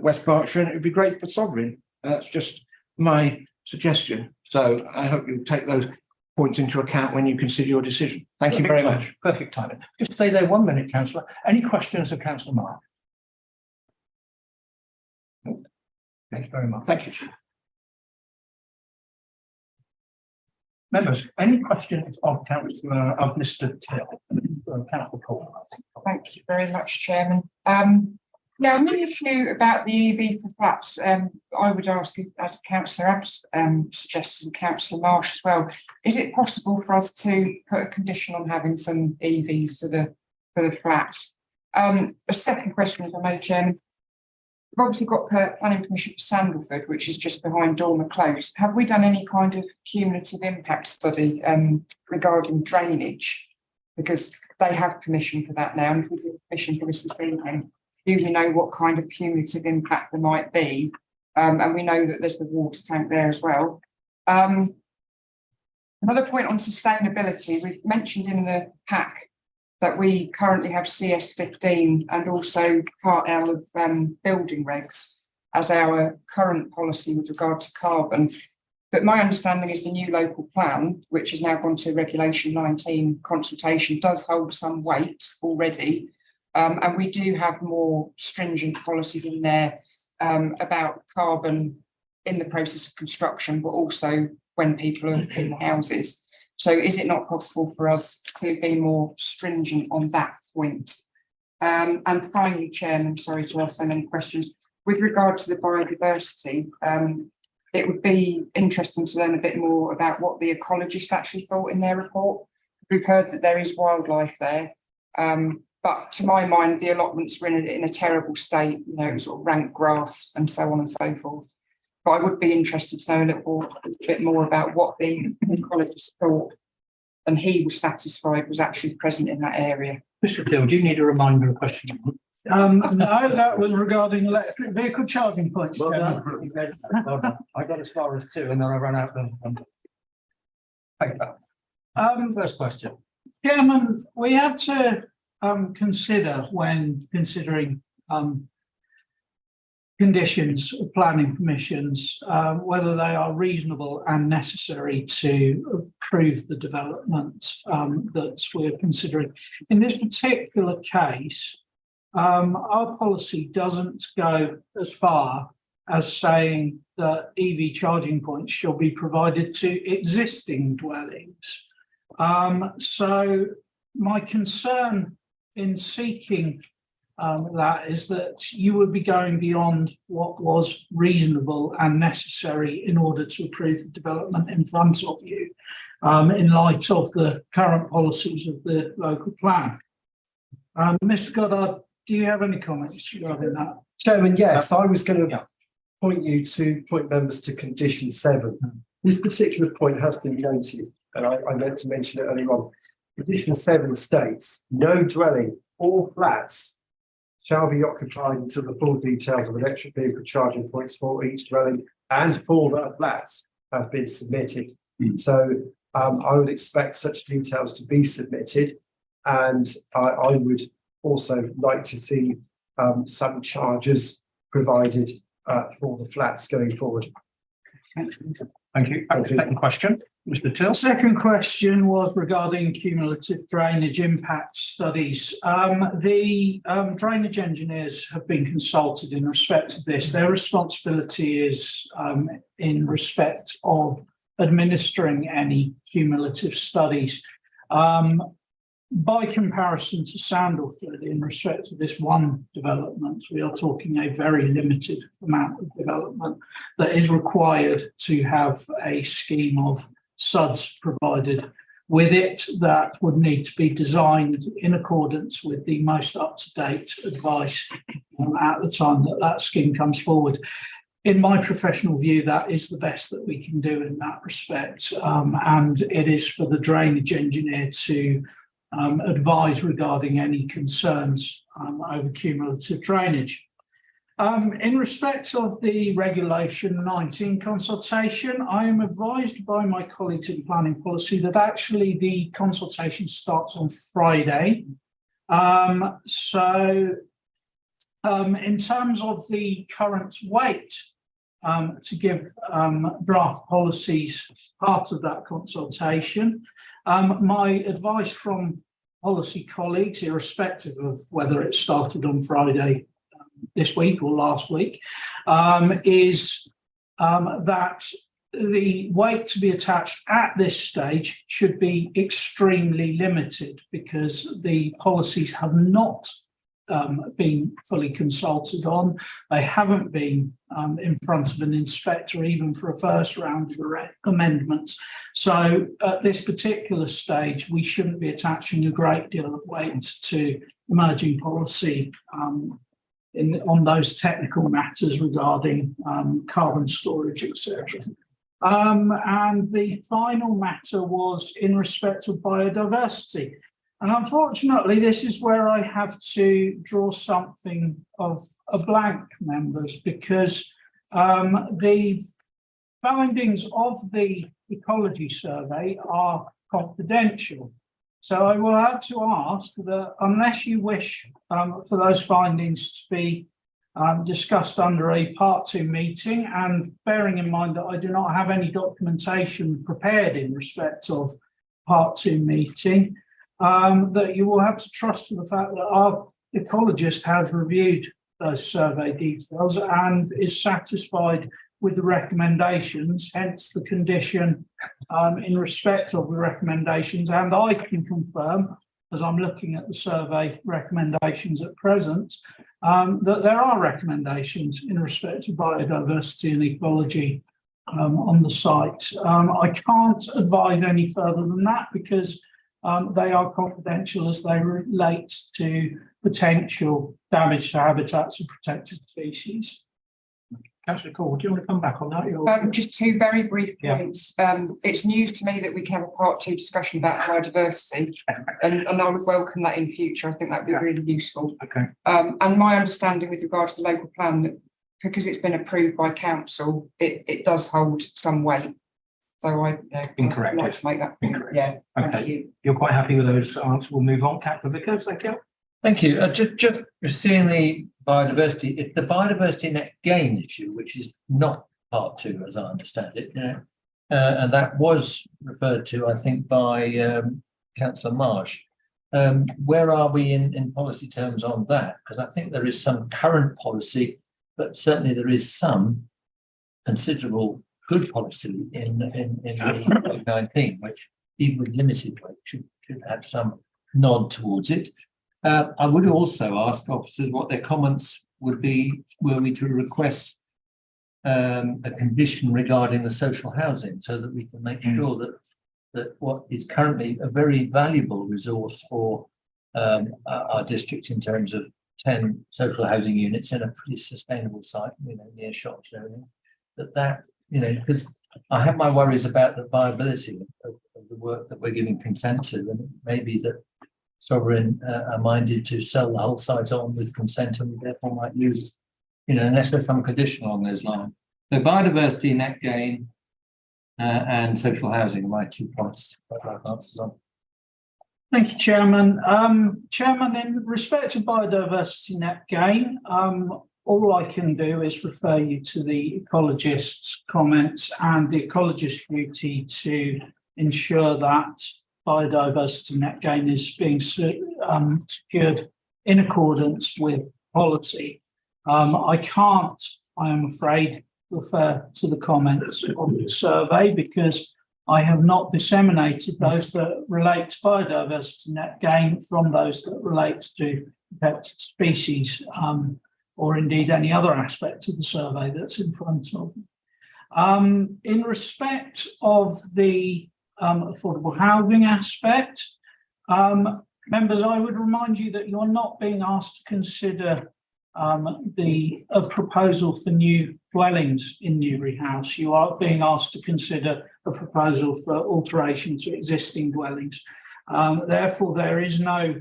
West Berkshire, and it would be great for Sovereign. That's just my suggestion. So I hope you'll take those points into account when you consider your decision. Thank you very much. Perfect timing. Just stay there 1 minute, Councillor. Any questions of Councillor Mark? Thank you very much. Thank you. Members, any questions of Mr. Till? Councillor Cole, I think. Thank you very much, Chairman. Yeah, on the issue about the EV for flats, I would ask, as Councillor Abbs suggested, and Councillor Marsh as well, is it possible for us to put a condition on having some EVs for the flats? A second question, if I may, Chairman. We've obviously got planning permission for Sandalford, which is just behind Dormer Close. Have we done any kind of cumulative impact study regarding drainage? Because they have permission for that now, and if we give permission for this evening, do we know what kind of cumulative impact there might be? And we know that there's the water tank there as well. Another point on sustainability, we've mentioned in the pack that we currently have CS15 and also Part L of building regs as our current policy with regard to carbon. But my understanding is the new local plan, which has now gone to Regulation 19 consultation, does hold some weight already. And we do have more stringent policies in there about carbon in the process of construction, but also when people are in houses. So is it not possible for us to be more stringent on that point? And finally, Chairman, sorry to ask so many questions. With regard to the biodiversity, it would be interesting to learn a bit more about what the ecologist actually thought in their report. We've heard that there is wildlife there. But to my mind, the allotments were in a terrible state, you know, sort of rank grass and so on and so forth. But I would be interested to know a bit more about what the ecologist thought and he was satisfied was actually present in that area. Mr. Till, do you need a reminder of question? No, that was regarding electric vehicle charging points. Well Chairman. done. I got as far as 2 and then I ran out of paper. First question. Chairman, we have to consider when considering conditions of planning permissions, whether they are reasonable and necessary to approve the development that we're considering. In this particular case, our policy doesn't go as far as saying that EV charging points shall be provided to existing dwellings. So my concern in seeking that is that you would be going beyond what was reasonable and necessary in order to approve the development in front of you, in light of the current policies of the local plan. Mr. Goddard, do you have any comments regarding that? Chairman, yes, I was going to point members to condition 7. This particular point has been noted, and I meant to mention it earlier on. Condition 7 states, no dwelling or flats shall be occupied until the full details of electric vehicle charging points for each dwelling and for the flats have been submitted. So I would expect such details to be submitted, and I would also like to see some charges provided for the flats going forward. Thank you. Second question, Mr. Till. Second question was regarding cumulative drainage impact studies. The drainage engineers have been consulted in respect to this. Their responsibility is in respect of administering any cumulative studies. By comparison to Sandalford, in respect to this one development, we are talking a very limited amount of development that is required to have a scheme of SUDs provided with it that would need to be designed in accordance with the most up-to-date advice at the time that that scheme comes forward. In my professional view, that is the best that we can do in that respect, and it is for the drainage engineer to advise regarding any concerns over cumulative drainage. In respect of the Regulation 19 consultation, I am advised by my colleagues in planning policy that actually the consultation starts on Friday. In terms of the current weight to give draft policies part of that consultation, my advice from policy colleagues, irrespective of whether it started on Friday this week or last week, is that the weight to be attached at this stage should be extremely limited, because the policies have not been fully consulted on. They haven't been in front of an inspector even for a first round of amendments. So at this particular stage, we shouldn't be attaching a great deal of weight to emerging policy on those technical matters regarding carbon storage, etc. And the final matter was in respect of biodiversity. And unfortunately, this is where I have to draw something of a blank, members, because the findings of the ecology survey are confidential. So I will have to ask that unless you wish for those findings to be discussed under a part 2 meeting, and bearing in mind that I do not have any documentation prepared in respect of part 2 meeting, that you will have to trust to the fact that our ecologist has reviewed those survey details and is satisfied with the recommendations, hence the condition in respect of the recommendations. And I can confirm, as I'm looking at the survey recommendations at present, that there are recommendations in respect of biodiversity and ecology on the site. I can't advise any further than that because they are confidential as they relate to potential damage to habitats of protected species. Councillor Cole, do you want to come back on that? Just 2 very brief points. It's news to me that we can have a part 2 discussion about biodiversity, and I would welcome that in future. I think that would be really useful. Okay. And my understanding with regards to the local plan, that because it's been approved by council, it does hold some weight. So I'd Incorrect. like to make that. Incorrect. Yeah. Okay. You're quite happy with those answers. We'll move on. Councillor Vickers, thank you. Thank you. Just seeing the biodiversity, it's the biodiversity net gain issue, which is not part 2, as I understand it, and that was referred to, I think, by Councillor Marsh. Where are we in policy terms on that? Because I think there is some current policy, but certainly there is some considerable good policy in the COVID-19, which even with limited weight should have some nod towards it. I would also ask officers what their comments would be were we to request a condition regarding the social housing, so that we can make sure that what is currently a very valuable resource for our district in terms of 10 social housing units in a pretty sustainable site, near shops and everything, that because I have my worries about the viability of the work that we're giving consent to, and it may be that Sovereign are minded to sell the whole site on with consent, and we therefore might lose, unless there's some condition along those lines. So biodiversity, net gain, and social housing are my 2 points I'd like answers on. Thank you, Chairman. Chairman, in respect of biodiversity net gain, all I can do is refer you to the ecologist's comments and the ecologist's duty to ensure that biodiversity net gain is being secured in accordance with policy. I can't, I am afraid, refer to the comments of the survey because I have not disseminated those that relate to biodiversity net gain from those that relate to protected species, or indeed any other aspect of the survey that's in front of me. In respect of the affordable housing aspect, members, I would remind you that you're not being asked to consider a proposal for new dwellings in Newbury House. You are being asked to consider a proposal for alteration to existing dwellings. Therefore, there is no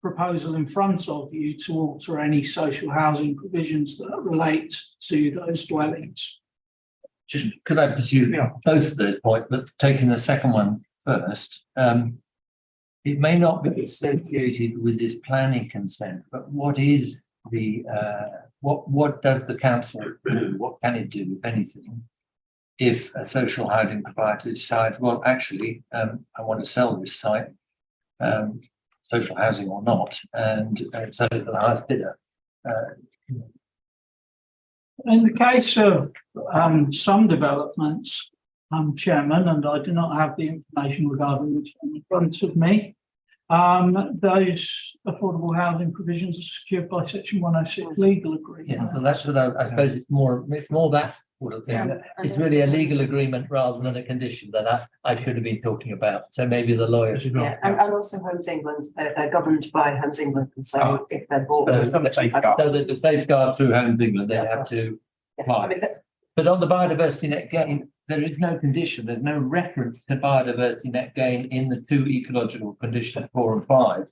proposal in front of you to alter any social housing provisions that relate to those dwellings. Just could I pursue both of those points, but taking the second one first, it may not be associated with this planning consent, but what is the what does the council do? What can it do, if anything, if a social housing provider decides, well, actually, I want to sell this site, social housing or not, and sell it to the highest bidder? In the case of some developments, Chairman, and I do not have the information regarding which in front of me, Those affordable housing provisions are secured by section 106 legal agreement. Yeah, so that's what I suppose it's more that sort of thing. It's really a legal agreement rather than a condition that I should have been talking about. So maybe the lawyers. Yeah, and also Homes England, they're governed by Homes England, and so if they're bought. So there's a safeguard through Homes England, they have to apply. But on the biodiversity net gain, there is no condition, there's no reference to biodiversity net gain in the two ecological conditions 4 and 5.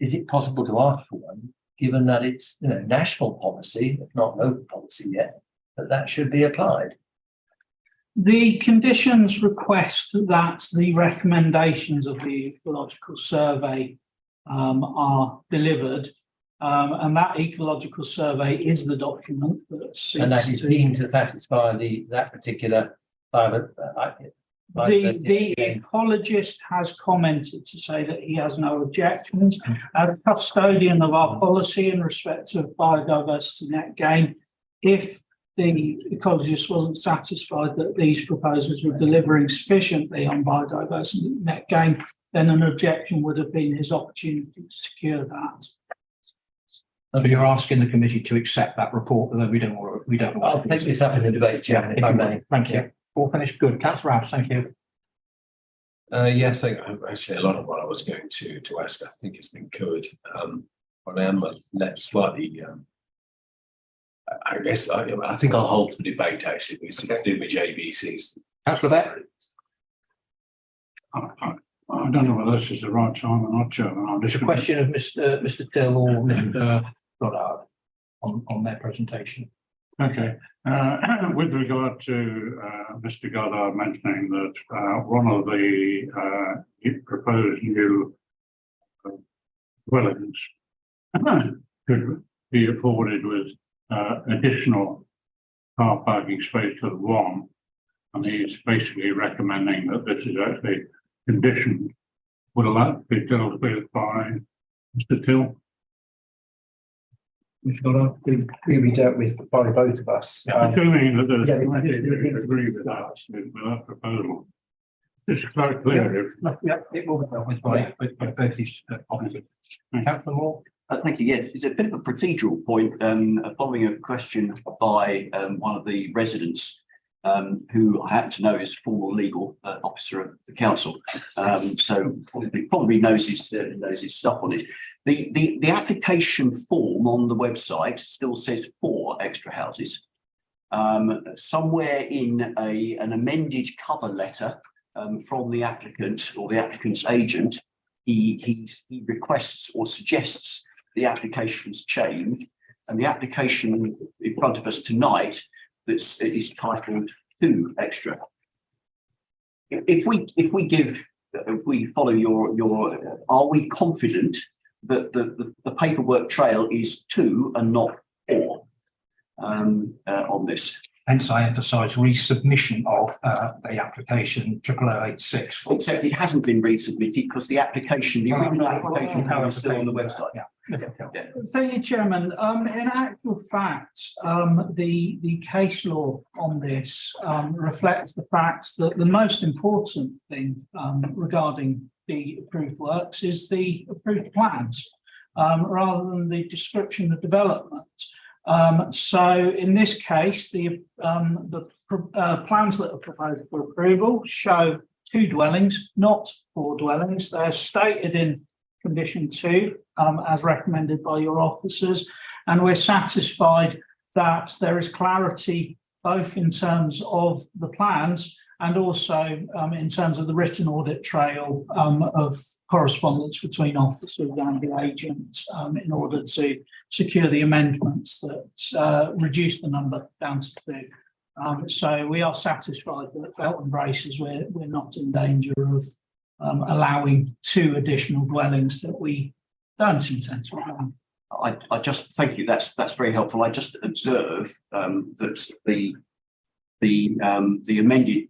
Is it possible to ask for one, given that it's national policy, if not local policy yet, that should be applied? The conditions request that the recommendations of the ecological survey are delivered. And that ecological survey is the document that's. And that is deemed to satisfy that particular. The ecologist has commented to say that he has no objections. As custodian of our policy in respect of biodiversity net gain, if the ecologist wasn't satisfied that these proposals were delivering sufficiently on biodiversity net gain, then an objection would have been his opportunity to secure that. So you're asking the committee to accept that report, although we don't. I'll take this up in the debate, Chairman, if I may. Thank you. All finished. Good. Councillor House, thank you. Yes, actually, a lot of what I was going to ask, I think, has been covered. But I am left slightly. I guess I think I'll hold for debate. Actually, because it's to do with JBCs. Councillor Beck. I don't know whether this is the right time or not, Chairman. There's a question of Mr. Till or Mr. Goddard on their presentation. Okay, with regard to Mr. Goddard mentioning that one of the proposed new dwellings could be afforded with additional car parking space to the one, and he's basically recommending that this is actually conditioned. Will that be dealt with by Mr. Till? Which will be dealt with by both of us. Assuming that there's agree with that proposal. It's quite clear. Yeah, it will be dealt with by both these officers. Councillor Moore. Thank you. Yes, it's a bit of a procedural point following a question by one of the residents who I happen to know is former legal officer of the council, so probably knows his stuff on it. The application form on the website still says 4 extra houses. Somewhere in an amended cover letter from the applicant or the applicant's agent, he requests or suggests the application's change, and the application in front of us tonight is titled 2 extra. If we follow your, are we confident that the paperwork trail is 2 and not 4 on this? Hence, I emphasise resubmission of the application 0086. Except it hasn't been resubmitted because the original application is still on the website. Yeah. Thank you, Chairman. In actual fact, the case law on this reflects the fact that the most important thing regarding the approved works is the approved plans, rather than the description of development. So in this case, the plans that are proposed for approval show 2 dwellings, not 4 dwellings. They're stated in condition 2, as recommended by your officers, and we're satisfied that there is clarity both in terms of the plans and also in terms of the written audit trail of correspondence between officers and the agent in order to secure the amendments that reduce the number down to 2. So we are satisfied that belt and braces, we're not in danger of allowing 2 additional dwellings that we don't intend to allow. I just thank you. That's very helpful. I just observe that the amended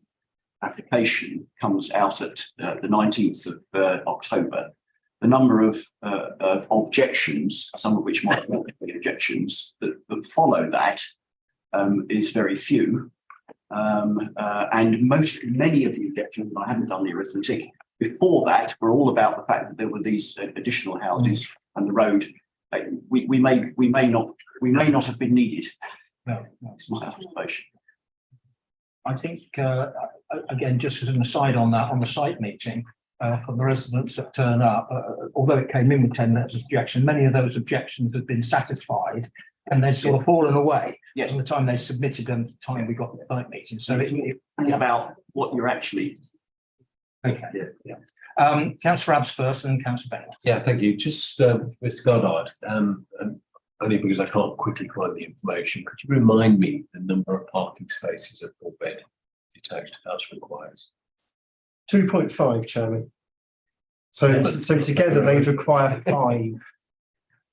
application comes out at the 19th of October. The number of objections, some of which might not be objections, that follow that is very few. And many of the objections, I haven't done the arithmetic, before that were all about the fact that there were these additional houses and the road. We may not have been needed. No, That's my observation. I think, again, just as an aside on that, on the site meeting, from the residents that turn up, although it came in with 10 minutes of objection, many of those objections have been satisfied and they've sort of fallen away. Yes. From the time they submitted them to the time we got the site meeting. So it's about what you're actually. Okay. Yeah. Councillor Abbs first and then Councillor Bennett. Yeah, thank you. Just Mr. Goddard, and only because I can't quickly find the information, could you remind me the number of parking spaces a 4-bed detached house requires? 2.5, Chairman. So together they require 5.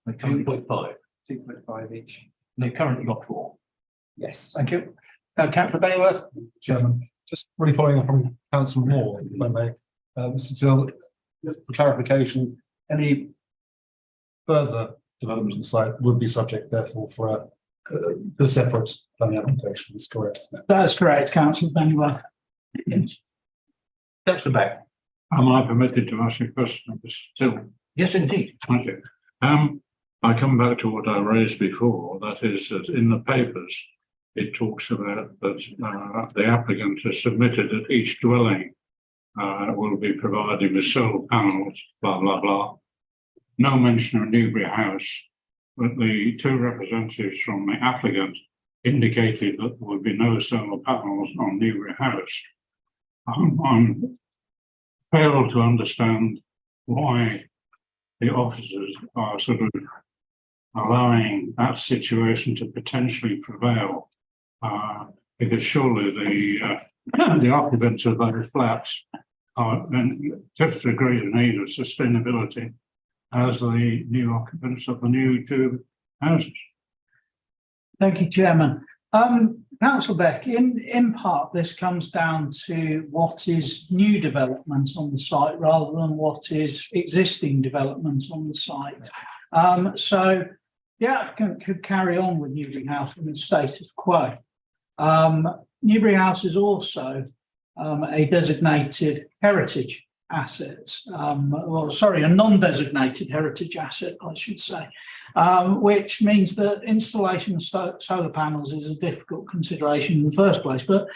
2.5. 2.5 each. They've currently got 4. Yes. Thank you. Councillor Bennyworth. Chairman, just really following on from Councillor Moore, if I may. Mr. Till, just for clarification, any further development of the site would be subject therefore for a separate planning application, is correct, isn't it? That's correct, Councillor Bennyworth. Councillor Beck. Am I permitted to ask a question, Mr. Till? Yes, indeed. Thank you. I come back to what I raised before, that is that in the papers, it talks about that the applicant has submitted that each dwelling will be provided with solar panels, blah, blah, blah. No mention of Newbury House, but the 2 representatives from the applicant indicated that there would be no solar panels on Newbury House. I'm failed to understand why the officers are sort of allowing that situation to potentially prevail, because surely the occupants of those flats are in just a greater need of sustainability as the new occupants of the new 2 houses. Thank you, Chairman. Councillor Beck, in part, this comes down to what is new development on the site rather than what is existing development on the site. So the applicant could carry on with Newbury House in the status quo. Newbury House is also a designated heritage asset, a non-designated heritage asset, I should say, which means that installation of solar panels is a difficult consideration in the first place. But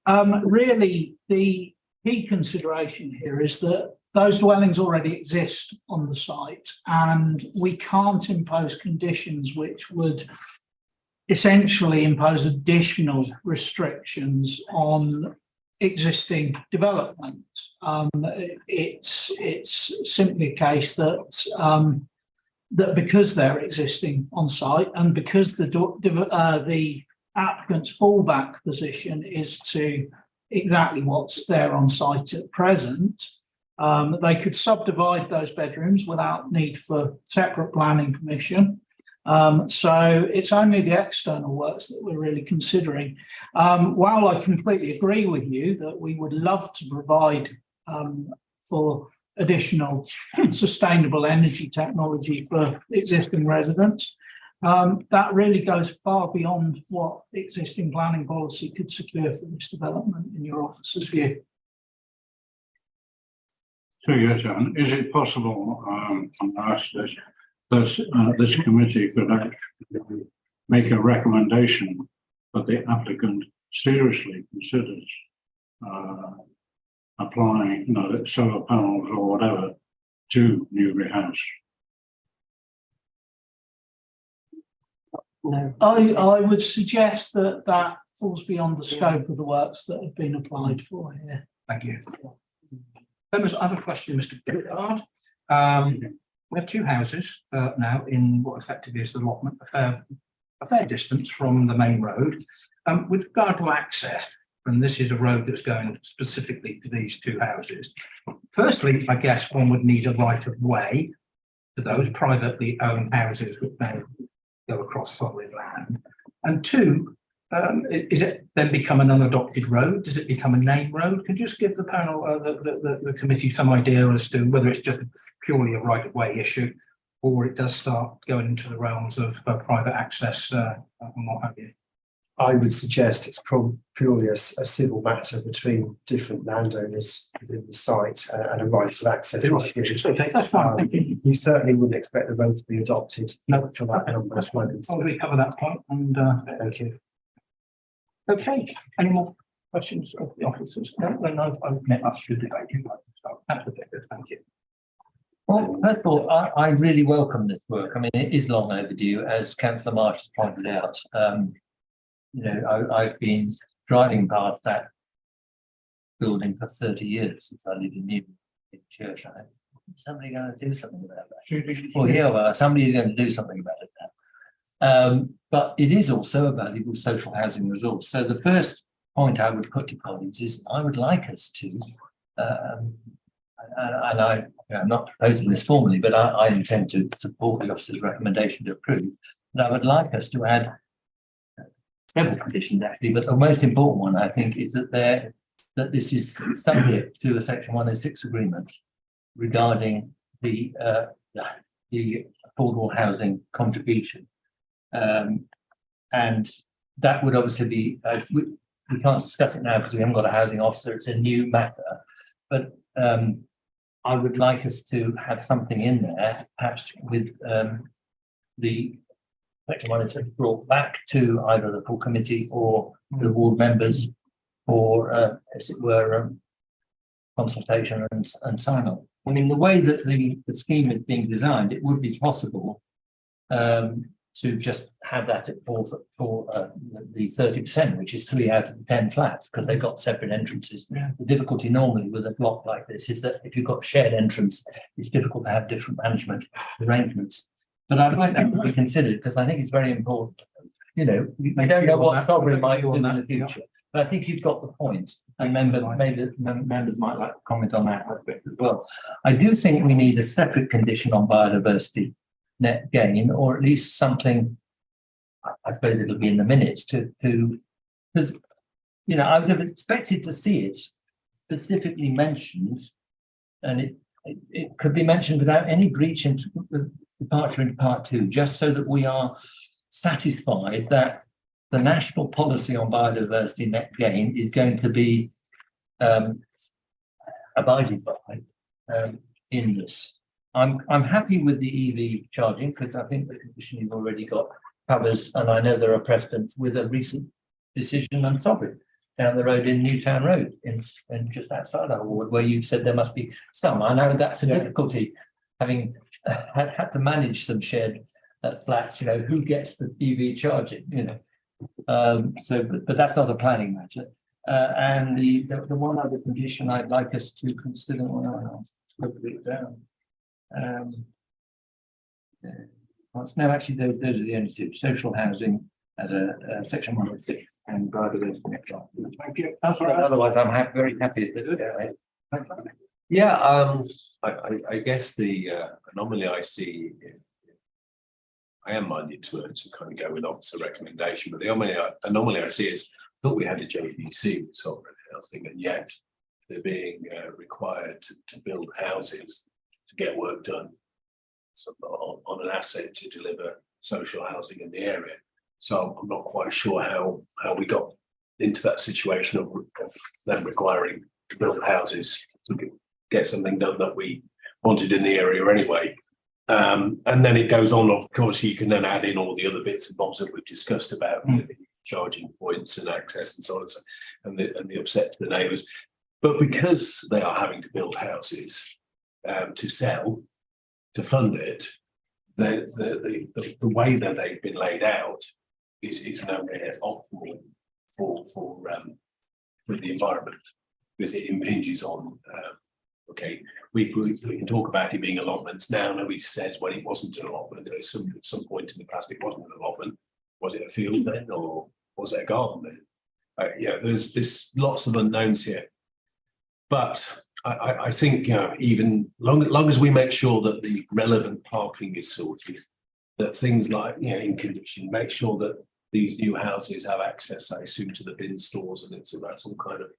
really, the key consideration here is that those dwellings already exist on the site, and we can't impose conditions which would essentially impose additional restrictions on existing development. It's simply a case that that because they're existing on site and because the applicant's fallback position is to exactly what's there on site at present, they could subdivide those bedrooms without need for separate planning permission. So it's only the external works that we're really considering. While I completely agree with you that we would love to provide for additional sustainable energy technology for existing residents, that really goes far beyond what existing planning policy could secure for this development in your office's view. So yes, Anne, is it possible, that this committee could actually make a recommendation that the applicant seriously considers applying, solar panels or whatever to Newbury House? No. I would suggest that that falls beyond the scope of the works that have been applied for here. Thank you. Members, I have a question, Mr. Goddard. We have 2 houses now in what effectively is the allotment, a fair distance from the main road. With regard to access, and this is a road that's going specifically to these 2 houses. Firstly, I guess one would need a right of way to those privately owned houses which may go across public land. And 2, is it then become an unadopted road? Does it become a name road? Could you just give the panel, the committee, some idea as to whether it's just purely a right of way issue, or it does start going into the realms of private access and what have you? I would suggest it's purely a civil matter between different landowners within the site and a right of access. Okay, that's fine, thank you. You certainly wouldn't expect the road to be adopted. No, for that number of moments. I'll recover that point and Thank you. okay, any more questions of the officers? No, then I've met up to debate. That's the figure, thank you. Well, first of all, I really welcome this work. I mean, it is long overdue, as Councillor Marsh has pointed out. You know, I've been driving past that building for 30 years since I lived in Church. I think, is somebody going to do something about that? Well, yeah, well, somebody's going to do something about it now. But it is also a valuable social housing resource. So the first point I would put to colleagues is I would like us to, and I'm not proposing this formally, but I intend to support the officer's recommendation to approve. But I would like us to add several conditions actually, but the most important one I think is that this is subject to a Section 106 agreement regarding the affordable housing contribution, and that would obviously be we can't discuss it now because we haven't got a housing officer. It's a new matter, but I would like us to have something in there, perhaps with the Section 106 brought back to either the full committee or the ward members for, as it were, consultation and sign off. I mean, the way that the scheme is being designed, it would be possible to just have that for the 30%, which is 3 out of the 10 flats, because they've got separate entrances. Yeah. The difficulty normally with a block like this is that if you've got shared entrance, it's difficult to have different management arrangements. But I'd like that to be considered because I think it's very important. You know, we don't know what sovereign might do in the future, but I think you've got the point. And members might like to comment on that aspect as well. I do think we need a separate condition on biodiversity net gain, or at least something. I suppose it'll be in the minutes to because you know I would have expected to see it specifically mentioned, and it could be mentioned without any breach into the departure into part 2, just so that we are satisfied that the national policy on biodiversity net gain is going to be abided by in this. I'm happy with the EV charging because I think the condition you've already got covers, and I know there are precedents with a recent decision on Sovereign down the road in Newtown Road in just outside our ward, where you said there must be some. I know that's a difficulty, having had to manage some shared flats. You know, who gets the EV charging? You know, but that's not a planning matter. And the one other condition I'd like us to consider. Well, I'll put it down. No, actually, those are the only two: social housing as a Section 106 and biodiversity. Thank you. Otherwise, I'm very happy. Yeah, I guess the anomaly I see, I am minded to kind of go with officer recommendation, but the anomaly I see is I thought we had a JVC with sovereign housing, and yet they're being required to build houses to get work done on an asset to deliver social housing in the area. So I'm not quite sure how we got into that situation of them requiring to build houses to get something done that we wanted in the area anyway. And then it goes on, of course, you can then add in all the other bits and bobs that we've discussed about charging points and access and so on, and the upset to the neighbours. But because they are having to build houses to sell, to fund it, the way that they've been laid out is nowhere optimal for the environment, because it impinges on. Okay, we can talk about it being allotments now. Nobody says when it wasn't an allotment. At some point in the past, it wasn't an allotment. Was it a field then, or was it a garden then? Yeah, there's lots of unknowns here. But I think even long as we make sure that the relevant parking is sorted, that things like in condition, make sure that these new houses have access, I assume, to the bin stores, and that's all kind of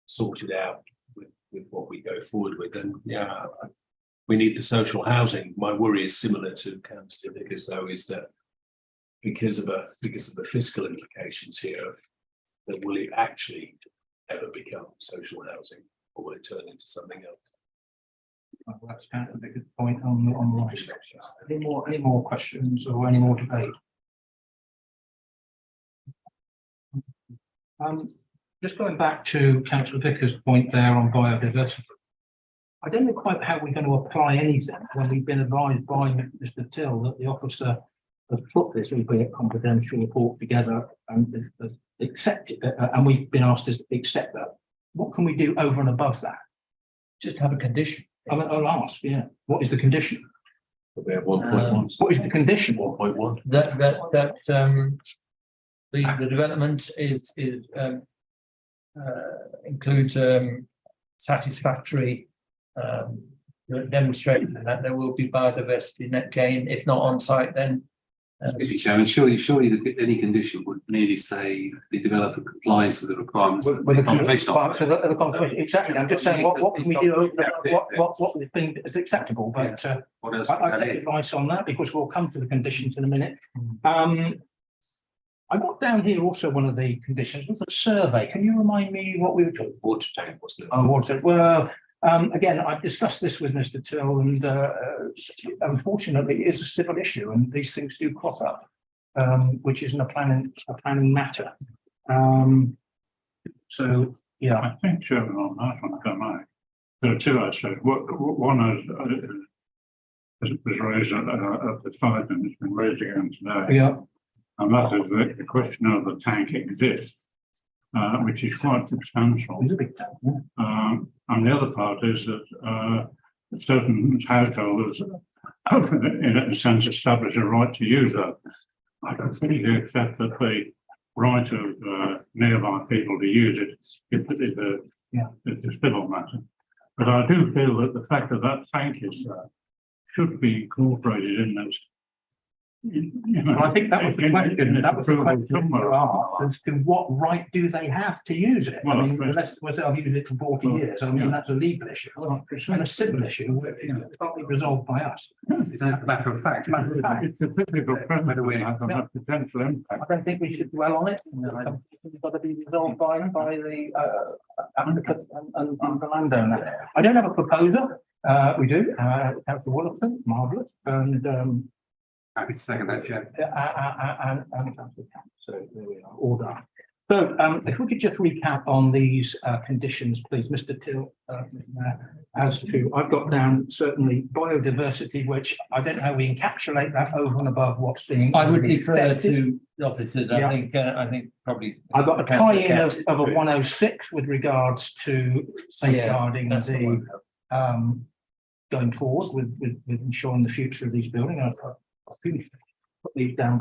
sorted out with what we go forward with. And we need the social housing. My worry is similar to Councillor Vickers, though, is that because of the fiscal implications here of that will it actually ever become social housing, or will it turn into something else? Well, that's kind of a good point on the right section. Any more questions or any more debate? Just going back to Councillor Vickers' point there on biodiversity. I don't know quite how we're going to apply anything when we've been advised by Mr. Till that the officer has put this, albeit confidential report together and has accepted it, and we've been asked to accept that. What can we do over and above that? Just have a condition. I'll ask, yeah. What is the condition? We have 1.1. What is the condition? 1.1. The development includes satisfactory demonstration that there will be biodiversity net gain, if not on site, then. Excuse me, Chairman, surely any condition would merely say the developer complies with the requirements. of the conservation officer. The conservation, exactly. I'm just saying, what can we do? What we think is acceptable, but What else? I get advice on that because we'll come to the conditions in a minute. I got down here also one of the conditions was a survey. Can you remind me what we were talking? Water tank, wasn't it? Oh, water tank. Well, again, I've discussed this with Mr. Till, and unfortunately, it is a civil issue, and these things do crop up, which isn't a planning matter. So, yeah. I think, Chairman, on that one, if I may, there are two aspects. One is, as was raised at the side and it's been raised again today. Yeah. And that is the question of the tank exists, which is quite substantial. It's a big tank. Yeah. And the other part is that certain householders, in a sense, establish a right to use that. I completely accept that the right of nearby people to use it is a civil matter. But I do feel that the fact that that tank is there should be incorporated in this. Well, I think that was the question. That was the question you asked as to what right do they have to use it? Well, I mean, unless I've used it for 40 years. I mean, that's a legal issue and a civil issue, which can't be resolved by us. It's a matter of fact. It's a typical premise whether we have a potential impact. I don't think we should dwell on it. It's got to be resolved by the applicant and the landowner. I don't have a proposer. We do. Councillor Wollaston, marvellous, and happy to second that, Chair. and so there we are, all done. So if we could just recap on these conditions, please, Mr. Till, as to, I've got down certainly biodiversity, which I don't know how we encapsulate that over and above what's being. I would defer to the officers. I think probably. I've got a tie-in of a 106 with regards to safeguarding the going forward with ensuring the future of these buildings. I'll put these down.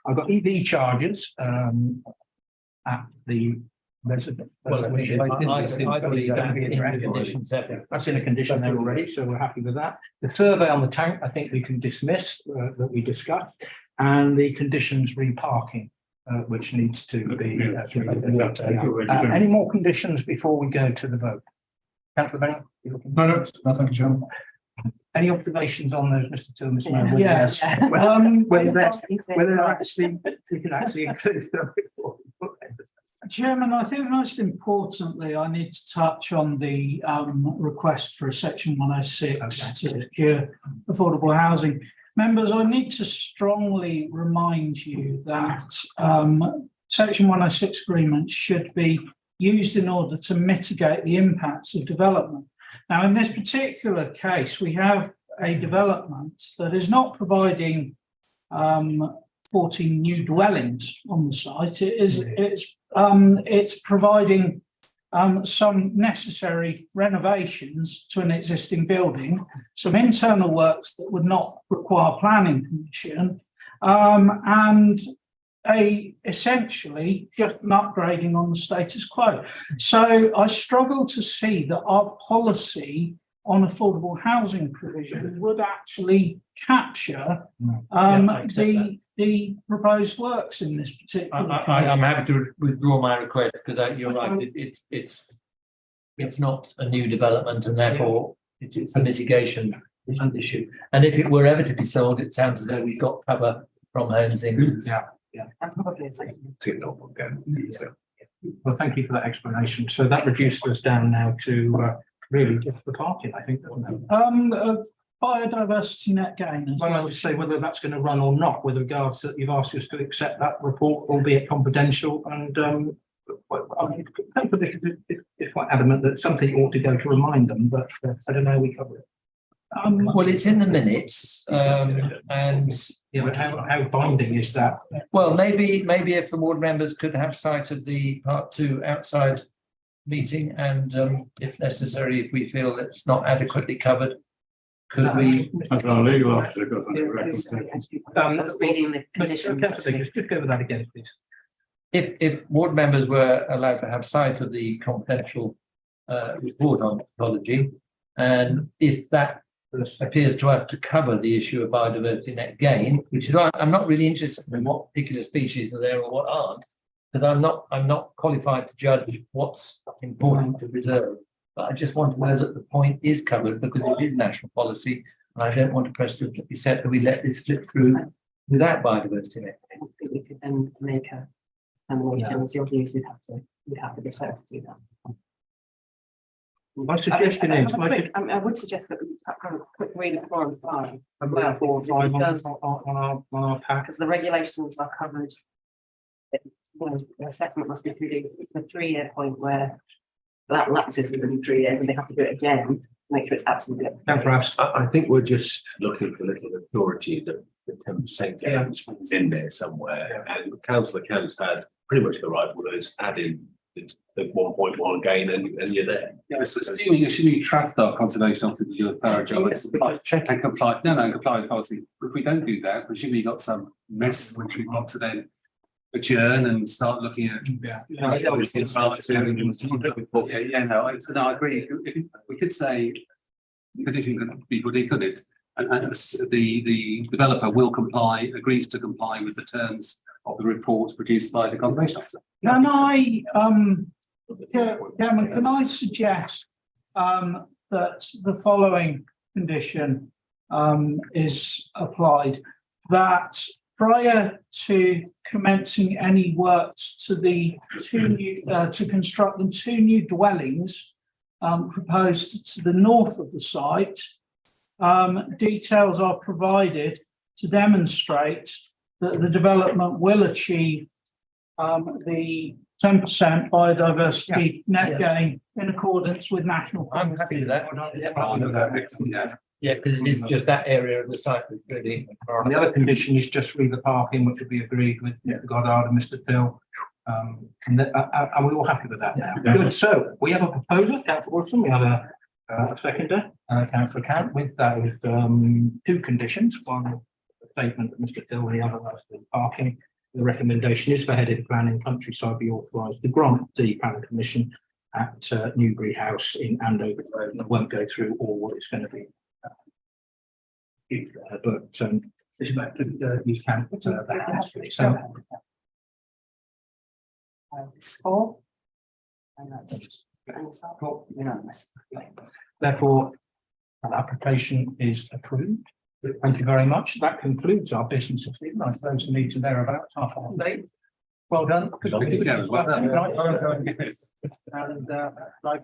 I've got EV chargers at the resident. Well, I believe that in the conditions that's in a condition there already, so we're happy with that. The survey on the tank, I think we can dismiss that we discussed, and the conditions reparking, which needs to be. Any more conditions before we go to the vote? Councillor Benning? No, thank you, Chairman. Any observations on those, Mr. Till, Ms. Mayor? Yes. Whether actually we can actually include them. Chairman, I think most importantly, I need to touch on the request for a section 106 to secure affordable housing. Members, I need to strongly remind you that section 106 agreements should be used in order to mitigate the impacts of development. Now, in this particular case, we have a development that is not providing 14 new dwellings on the site. It's providing some necessary renovations to an existing building, some internal works that would not require planning permission, and essentially just an upgrading on the status quo. So I struggle to see that our policy on affordable housing provision would actually capture the proposed works in this particular case. I'm happy to withdraw my request because you're right. It's not a new development, and therefore it's a mitigation issue. And if it were ever to be sold, it sounds as though we've got cover from Homes England. Yeah. And probably a second. Well, thank you for that explanation. So that reduces us down now to really just the parking, I think, doesn't it? Biodiversity net gain. as Well, I well. would say whether that's going to run or not, with regards to, you've asked us to accept that report, albeit confidential, and it's quite adamant that something ought to go to remind them, but I don't know how we cover it. Well, it's in the minutes, and Yeah, but how binding is that? well, maybe if the ward members could have sight of the part 2 outside meeting, and if necessary, if we feel it's not adequately covered, could we? As our legal officer got on the record. I was reading the conditions. Just go over that again, please. If ward members were allowed to have sight of the confidential report on pathology, and if that appears to have to cover the issue of biodiversity net gain, which is why I'm not really interested in what particular species are there or what aren't, because I'm not qualified to judge what's important to preserve. But I just want to know that the point is covered, because it is national policy, and I don't want to precedent be set that we let this slip through without biodiversity net gain. I think we could then make a determination, as your views would have to be set to do that. My suggestion is, I would suggest that we have a quick read of 4 and 5. Well, 4 and 5 on our pack. Because the regulations are covered. The assessment must be completed. It's a 3-year point where that lapses within 3 years and they have to do it again to make sure it's absolutely. I think we're just looking for a little authority that the 10% is in there somewhere, and councillor Kent had pretty much the right words, add in the 1.1 gain and you're there. Yes, assuming you should track our conservation officer to do a thorough job, check and comply. No, comply with policy. If we don't do that, presumably you've got some mess which we've got to then adjourn and start looking at. No, I agree. If we could say, condition could be put in, could it? And the developer will comply, agrees to comply with the terms of the reports produced by the conservation officer. Can I, Chairman, can I suggest that the following condition is applied, that prior to commencing any works to the to construct the 2 new dwellings proposed to the north of the site, details are provided to demonstrate that the development will achieve the 10% biodiversity net gain in accordance with national. I'm happy with that. Yeah, because it is just that area of the site that's really. And the other condition is just read the parking, which will be agreed with Goddard and Mr. Thill. And are we all happy with that now? Good. So we have a proposer, Councillor Wilson. We have a seconder, Councillor Count, with those 2 conditions. One, a statement that Mr. Thill, and the other was the parking. The recommendation is for headed plan in countryside be authorised to grant the planning permission at Newbury House in Andover Road. And I won't go through all what it's going to be. But this is about to use count the house. So Score. And that's unanimous. therefore, an application is approved. Thank you very much. That concludes our business of the evening. I suppose we need to thereabouts half an day. Well done. Well done. And like